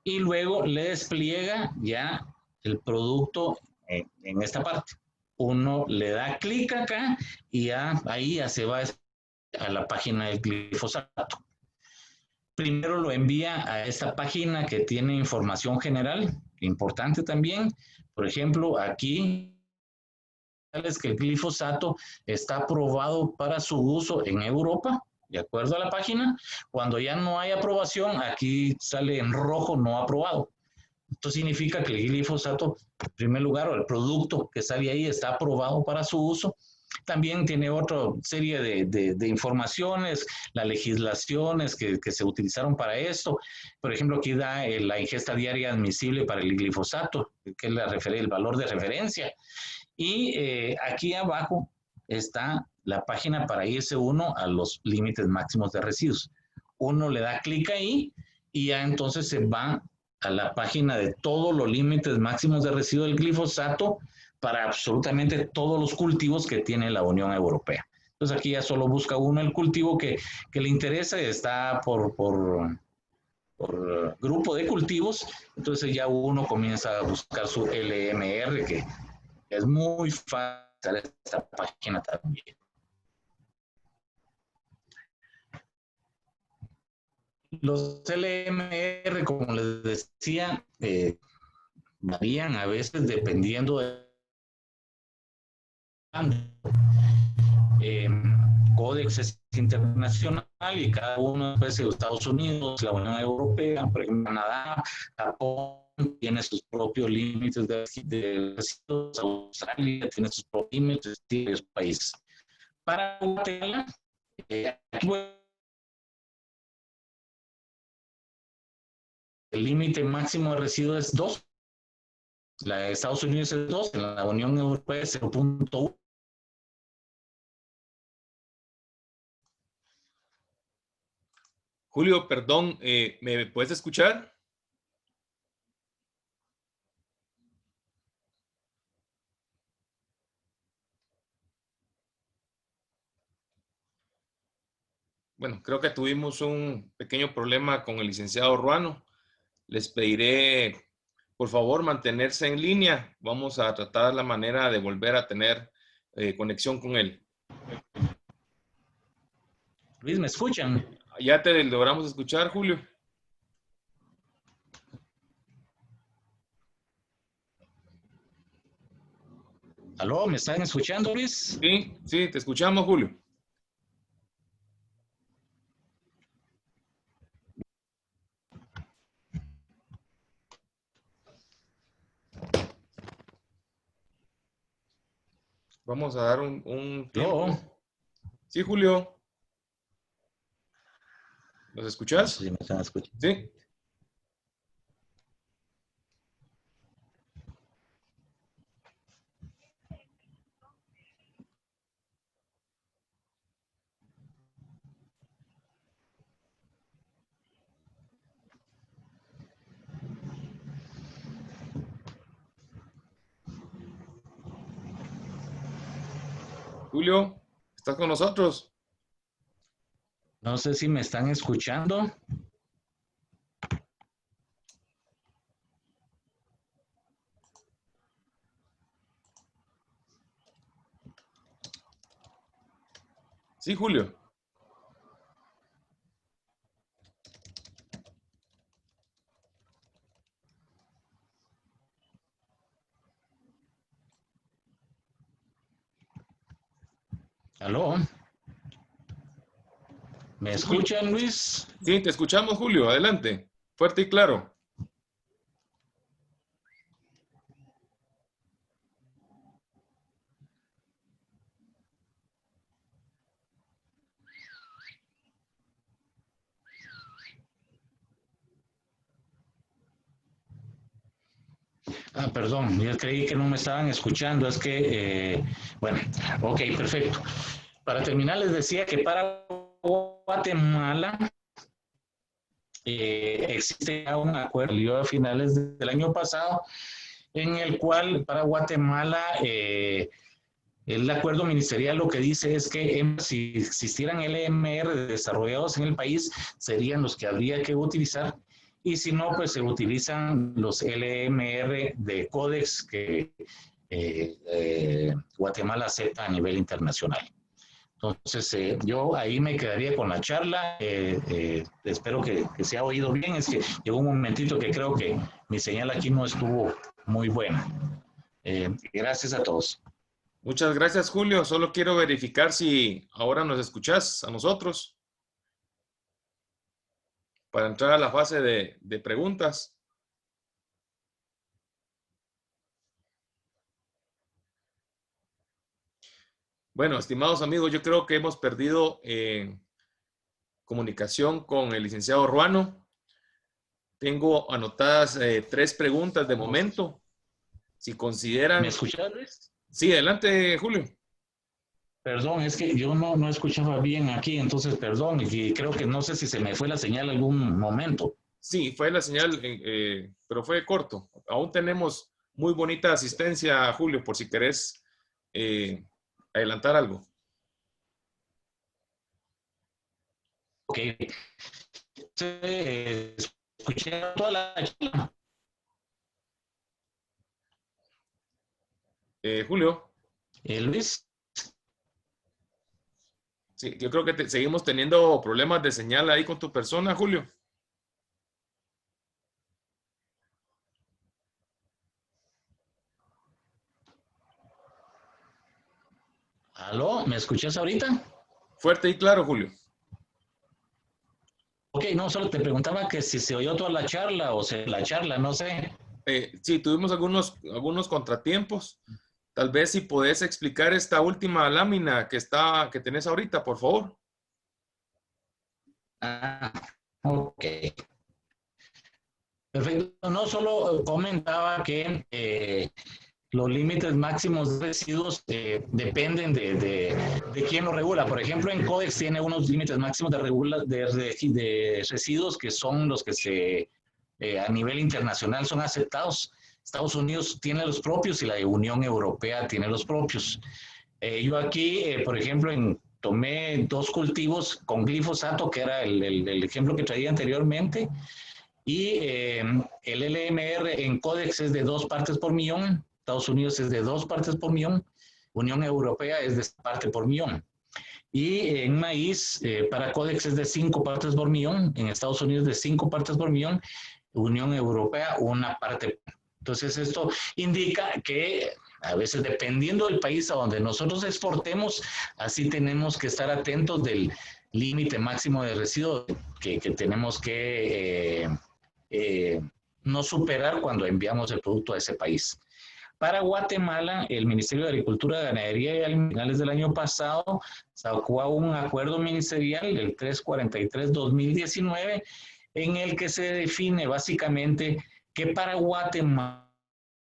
y luego le despliega ya el producto en esta parte. Uno le da clic acá y ya ahí ya se va a la página del glifosato. Primero lo envía a esta página que tiene información general, importante también. Por ejemplo, aquí es que el glifosato está aprobado para su uso en Europa, de acuerdo a la página. Cuando ya no hay aprobación, aquí sale en rojo no aprobado. Esto significa que el glifosato, en primer lugar, o el producto que sale ahí está aprobado para su uso. También tiene otra serie de informaciones, las legislaciones que se utilizaron para esto. Por ejemplo, aquí da la ingesta diaria admisible para el glifosato, que es el valor de referencia. Y aquí abajo está la página para irse uno a los límites máximos de residuos. Uno le da clic ahí y ya entonces se va a la página de todos los límites máximos de residuos del glifosato para absolutamente todos los cultivos que tiene la Unión Europea. Entonces aquí ya solo busca uno el cultivo que le interesa, está por grupo de cultivos, entonces ya uno comienza a buscar su LMR, que es muy fácil esta página también. Los LMR, como les decía, varían a veces dependiendo de códex internacional y cada uno pues, de Estados Unidos, la Unión Europea, por ejemplo, Canadá, Japón tiene sus propios límites de residuos, Australia tiene sus propios límites de varios países. Para Guatemala, aquí el límite máximo de residuos es 2. La de Estados Unidos es 2, la Unión Europea es 0.1. Julio, perdón, ¿me puedes escuchar? Bueno, creo que tuvimos un pequeño problema con el licenciado Ruano. Les pediré, por favor, mantenerse en línea. Vamos a tratar la manera de volver a tener conexión con él. Luis, ¿me escuchan? ¿Ya te logramos escuchar, Julio? ¿Aló? ¿Me están escuchando, Luis? Sí, sí, te escuchamos, Julio. Vamos a dar un tiempo. ¿Aló? Sí, Julio. ¿Nos No escuchas? sé si me están escuchando. Sí. Julio, ¿estás con nosotros? No sé si me están escuchando. Sí, Julio. ¿Aló? ¿Me Sí, Julio. escuchan, Luis? Sí, te escuchamos, Julio. Adelante. Fuerte y claro. Ah, perdón, yo creí que no me estaban escuchando. Es que, bueno, ok, perfecto. Para terminar, les decía que para Guatemala existe ya un acuerdo a finales del año pasado en el cual para Guatemala el acuerdo ministerial lo que dice es que si existieran LMR desarrollados en el país, serían los que habría que utilizar, y si no, pues se utilizan los LMR de códex que Guatemala acepta a nivel internacional. Entonces, yo ahí me quedaría con la charla. Espero que se ha oído bien. Es que llegó un momentito que creo que mi señal aquí no estuvo muy buena. Gracias a todos. Muchas gracias, Julio. Solo quiero verificar si ahora nos escuchás a nosotros para entrar a la fase de preguntas. Bueno, estimados amigos, yo creo que hemos perdido comunicación con el licenciado Ruano. Tengo anotadas 3 preguntas de momento. Si ¿Me consideran... escuchas, Luis? Sí, adelante, Julio. Perdón, es que yo no escuchaba bien aquí, entonces perdón, y creo que no sé si se me fue la señal algún momento. Sí, fue la señal, pero fue corto. Aún tenemos muy bonita asistencia, Julio, por si querés adelantar algo. Ok, escuché toda la charla. Julio, Luis, sí, yo creo que seguimos teniendo problemas de señal ahí con tu persona, Julio. ¿aló? ¿Me escuchas ahorita? Fuerte y claro, Julio. Ok, no, solo te preguntaba que si se oyó toda la charla o la charla, no sé. Sí, tuvimos algunos contratiempos. Tal vez si podés explicar esta última lámina que tenés ahorita, por favor. Ah, ok. Perfecto. No, solo comentaba que los límites máximos de residuos dependen de quién lo regula. Por ejemplo, en Codex tiene unos límites máximos de residuos que son los que a nivel internacional son aceptados. Estados Unidos tiene los propios y la Unión Europea tiene los propios. Yo aquí, por ejemplo, tomé 2 cultivos con glifosato, que era el ejemplo que traía anteriormente, y el LMR en Codex es de 2 partes por millón, Estados Unidos es de 2 partes por millón, Unión Europea es de parte por millón. Y en maíz, para Codex es de 5 partes por millón, en Estados Unidos de 5 partes por millón, Unión Europea 1 parte. Entonces esto indica que a veces dependiendo del país a donde nosotros exportemos, así tenemos que estar atentos del límite máximo de residuos que tenemos que no superar cuando enviamos el producto a ese país. Para Guatemala, el Ministerio de Agricultura, Ganadería y Alimentos del año pasado sacó un acuerdo ministerial, el 343-2019, en el que se define básicamente que para Guatemala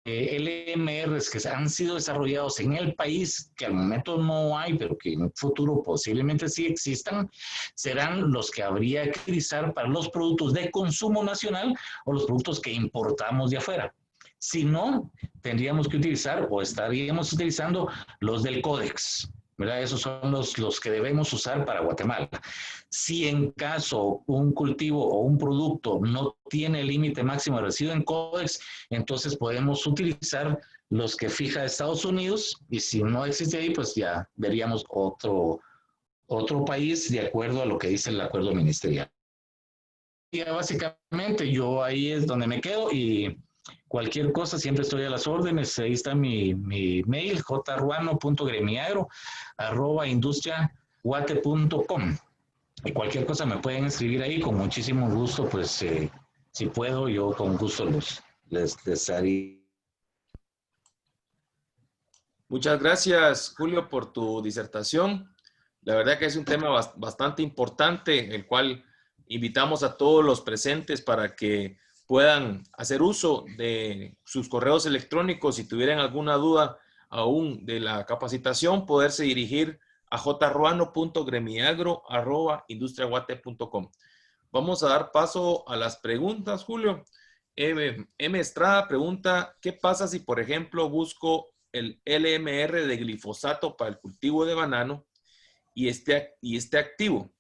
LMRs que han sido desarrollados en el país, que al momento no hay, pero que en un futuro posiblemente sí existan, serán los que habría que utilizar para los productos de consumo nacional o los productos que importamos de afuera. Si no, tendríamos que utilizar o estaríamos utilizando los del Códex. ¿verdad? Esos son los que debemos usar para Guatemala. Si en caso un cultivo o un producto no tiene límite máximo de residuo en Codex, entonces podemos utilizar los que fija Estados Unidos, y si no existe ahí, pues ya veríamos otro país de acuerdo a lo que dice el acuerdo ministerial. Y básicamente yo ahí es donde me quedo, y cualquier cosa siempre estoy a las órdenes. Ahí está mi mail, jruano.gremiagro@industriaguate.com, y cualquier cosa me pueden escribir ahí con muchísimo gusto. Pues si puedo, yo con gusto les haré. Muchas gracias, Julio, por tu disertación. La verdad que es un tema bastante importante, el cual invitamos a todos los presentes para que puedan hacer uso de sus correos electrónicos. Si tuvieran alguna duda aún de la capacitación, poderse dirigir a jruano.gremiagro@industriaguate.com. Vamos a dar paso a las preguntas, Julio. M. Estrada pregunta, ¿qué pasa si, por ejemplo, busco el LMR de glifosato para el cultivo de banano y esté activo,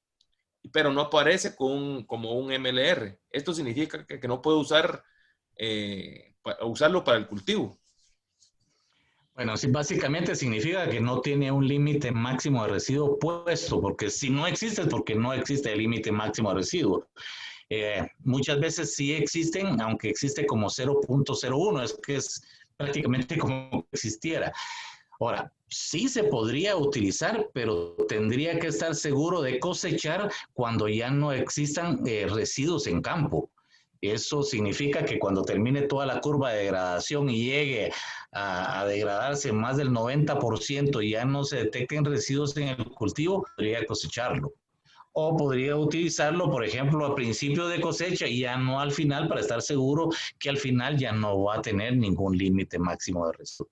pero no aparece como un MLR? Esto significa que no puedo usarlo para el cultivo. Bueno, sí, básicamente significa que no tiene un límite máximo de residuo puesto, porque si no existe es porque no existe el límite máximo de residuo. Muchas veces sí existen, aunque existe como 0.01, es que es prácticamente como existiera. Ahora, sí se podría utilizar, pero tendría que estar seguro de cosechar cuando ya no existan residuos en campo. Eso significa que cuando termine toda la curva de degradación y llegue a degradarse más del 90% y ya no se detecten residuos en el cultivo, podría cosecharlo. O podría utilizarlo, por ejemplo, a principio de cosecha y ya no al final, para estar seguro que al final ya no va a tener ningún límite máximo de residuos.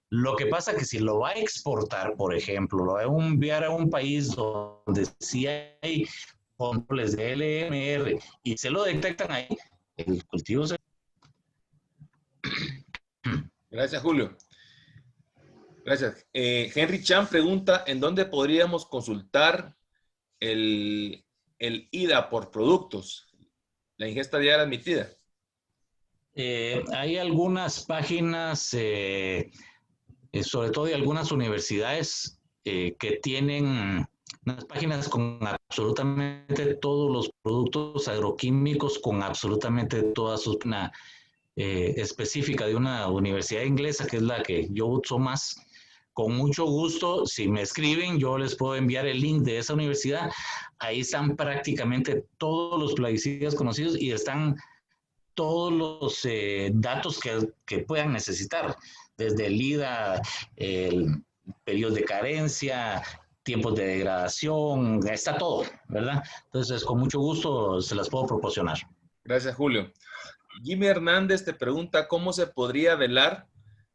Lo que pasa es que si lo va a exportar, por ejemplo, lo va a enviar a un país donde sí hay controles de LMR y se lo detectan ahí, el cultivo se... Gracias, Julio. Gracias. Henry Chan pregunta, ¿en dónde podríamos consultar el IDA por productos, la ingesta diaria admitida? Hay algunas páginas, sobre todo de algunas universidades, que tienen unas páginas con absolutamente todos los productos agroquímicos, con absolutamente todas sus... específica de una universidad inglesa, que es la que yo uso más. Con mucho gusto, si me escriben, yo les puedo enviar el link de esa universidad. Ahí están prácticamente todos los plaguicidas conocidos y están todos los datos que puedan necesitar, desde el IDA, el periodo de carencia, tiempos de degradación, está todo, ¿verdad? Entonces, con mucho gusto se las puedo proporcionar. Gracias, Julio. Jimmy Hernández te pregunta, ¿cómo se podría velar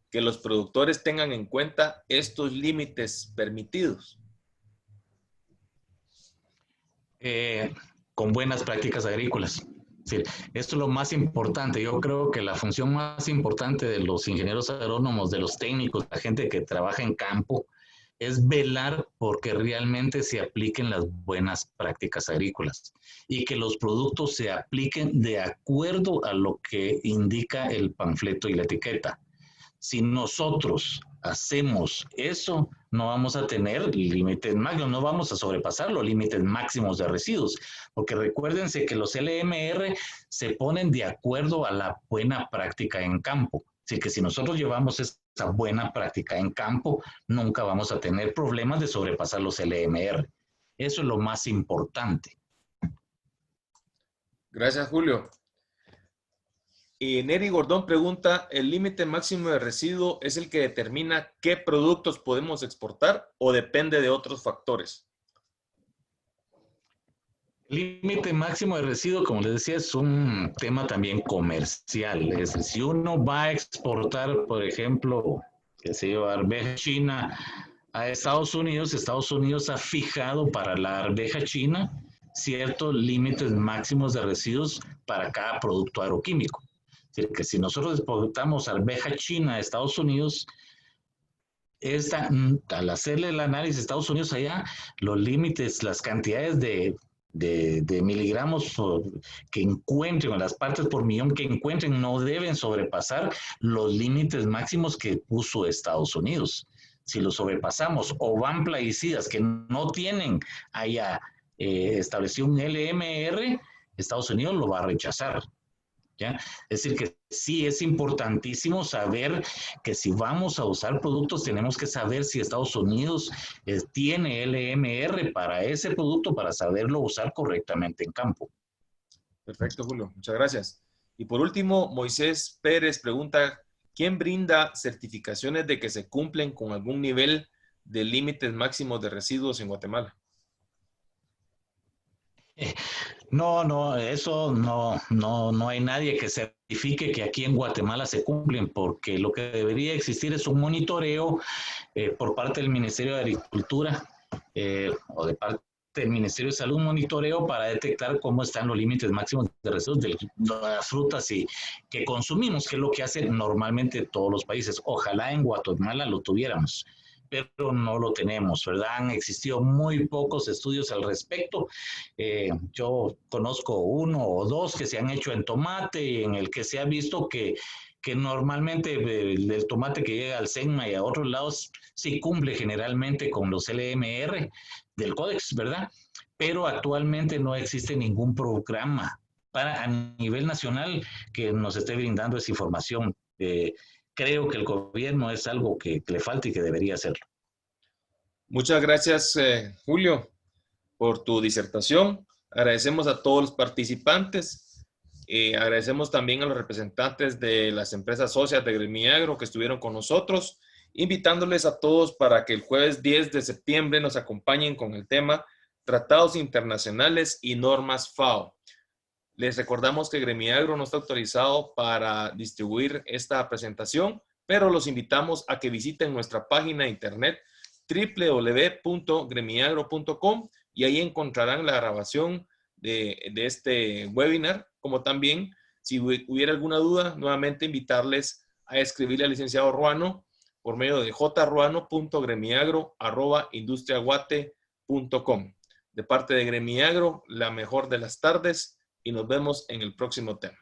que los productores tengan en cuenta estos límites permitidos? Con buenas prácticas agrícolas. Sí, esto es lo más importante. Yo creo que la función más importante de los ingenieros agrónomos, de los técnicos, la gente que trabaja en campo, es velar porque realmente se apliquen las buenas prácticas agrícolas y que los productos se apliquen de acuerdo a lo que indica el panfleto y la etiqueta. Si nosotros hacemos eso, no vamos a tener límites máximos, no vamos a sobrepasar los límites máximos de residuos, porque recuérdense que los LMR se ponen de acuerdo a la buena práctica en campo. Así que si nosotros llevamos esa buena práctica en campo, nunca vamos a tener problemas de sobrepasar los LMR. Eso es lo más importante. Gracias, Julio. Y Neri Gordón pregunta, ¿el límite máximo de residuo es el que determina qué productos podemos exportar o depende de otros factores? El límite máximo de residuo, como les decía, es un tema también comercial. Es decir, si uno va a exportar, por ejemplo, que se lleva arveja china a Estados Unidos ha fijado para la arveja china ciertos límites máximos de residuos para cada producto agroquímico. Es decir, que si nosotros exportamos arveja china a Estados Unidos, al hacerle el análisis de Estados Unidos allá, los límites, las cantidades de miligramos que encuentren, o las partes por millón que encuentren, no deben sobrepasar los límites máximos que puso Estados Unidos. Si lo sobrepasamos o van plaguicidas que no tienen allá establecido un LMR, Estados Unidos lo va a rechazar. ¿Ya? Es decir, que sí es importantísimo saber que si vamos a usar productos, tenemos que saber si Estados Unidos tiene LMR para ese producto para saberlo usar correctamente en campo. Perfecto, Julio. Muchas gracias. Y por último, Moisés Pérez pregunta, ¿quién brinda certificaciones de que se cumplen con algún nivel de límites máximos de residuos en Guatemala? No, eso no hay nadie que certifique que aquí en Guatemala se cumplen, porque lo que debería existir es un monitoreo por parte del Ministerio de Agricultura o de parte del Ministerio de Salud, un monitoreo para detectar cómo están los límites máximos de residuos de las frutas que consumimos, que es lo que hacen normalmente todos los países. Ojalá en Guatemala lo tuviéramos, pero no lo tenemos, ¿verdad? Han existido muy pocos estudios al respecto. Yo conozco uno o dos que se han hecho en tomate, en el que se ha visto que normalmente el tomate que llega al SEGMA y a otros lados sí cumple generalmente con los LMR del Códex, ¿verdad? Pero actualmente no existe ningún programa a nivel nacional que nos esté brindando esa información. Creo que el gobierno es algo que le falta y que debería hacerlo. Muchas gracias, Julio, por tu disertación. Agradecemos a todos los participantes. Agradecemos también a los representantes de las empresas socias de Gremiagro que estuvieron con nosotros, invitándoles a todos para que el jueves 10 de septiembre nos acompañen con el tema Tratados Internacionales y Normas FAO. Les recordamos que Gremiagro no está autorizado para distribuir esta presentación, pero los invitamos a que visiten nuestra página de internet www.gremiagro.com y ahí encontrarán la grabación de este webinar, como también, si hubiera alguna duda, nuevamente invitarles a escribirle al licenciado Ruano por medio de jruano.gremiagro@industriaguate.com. De parte de Gremiagro, la mejor de las tardes y nos vemos en el próximo tema.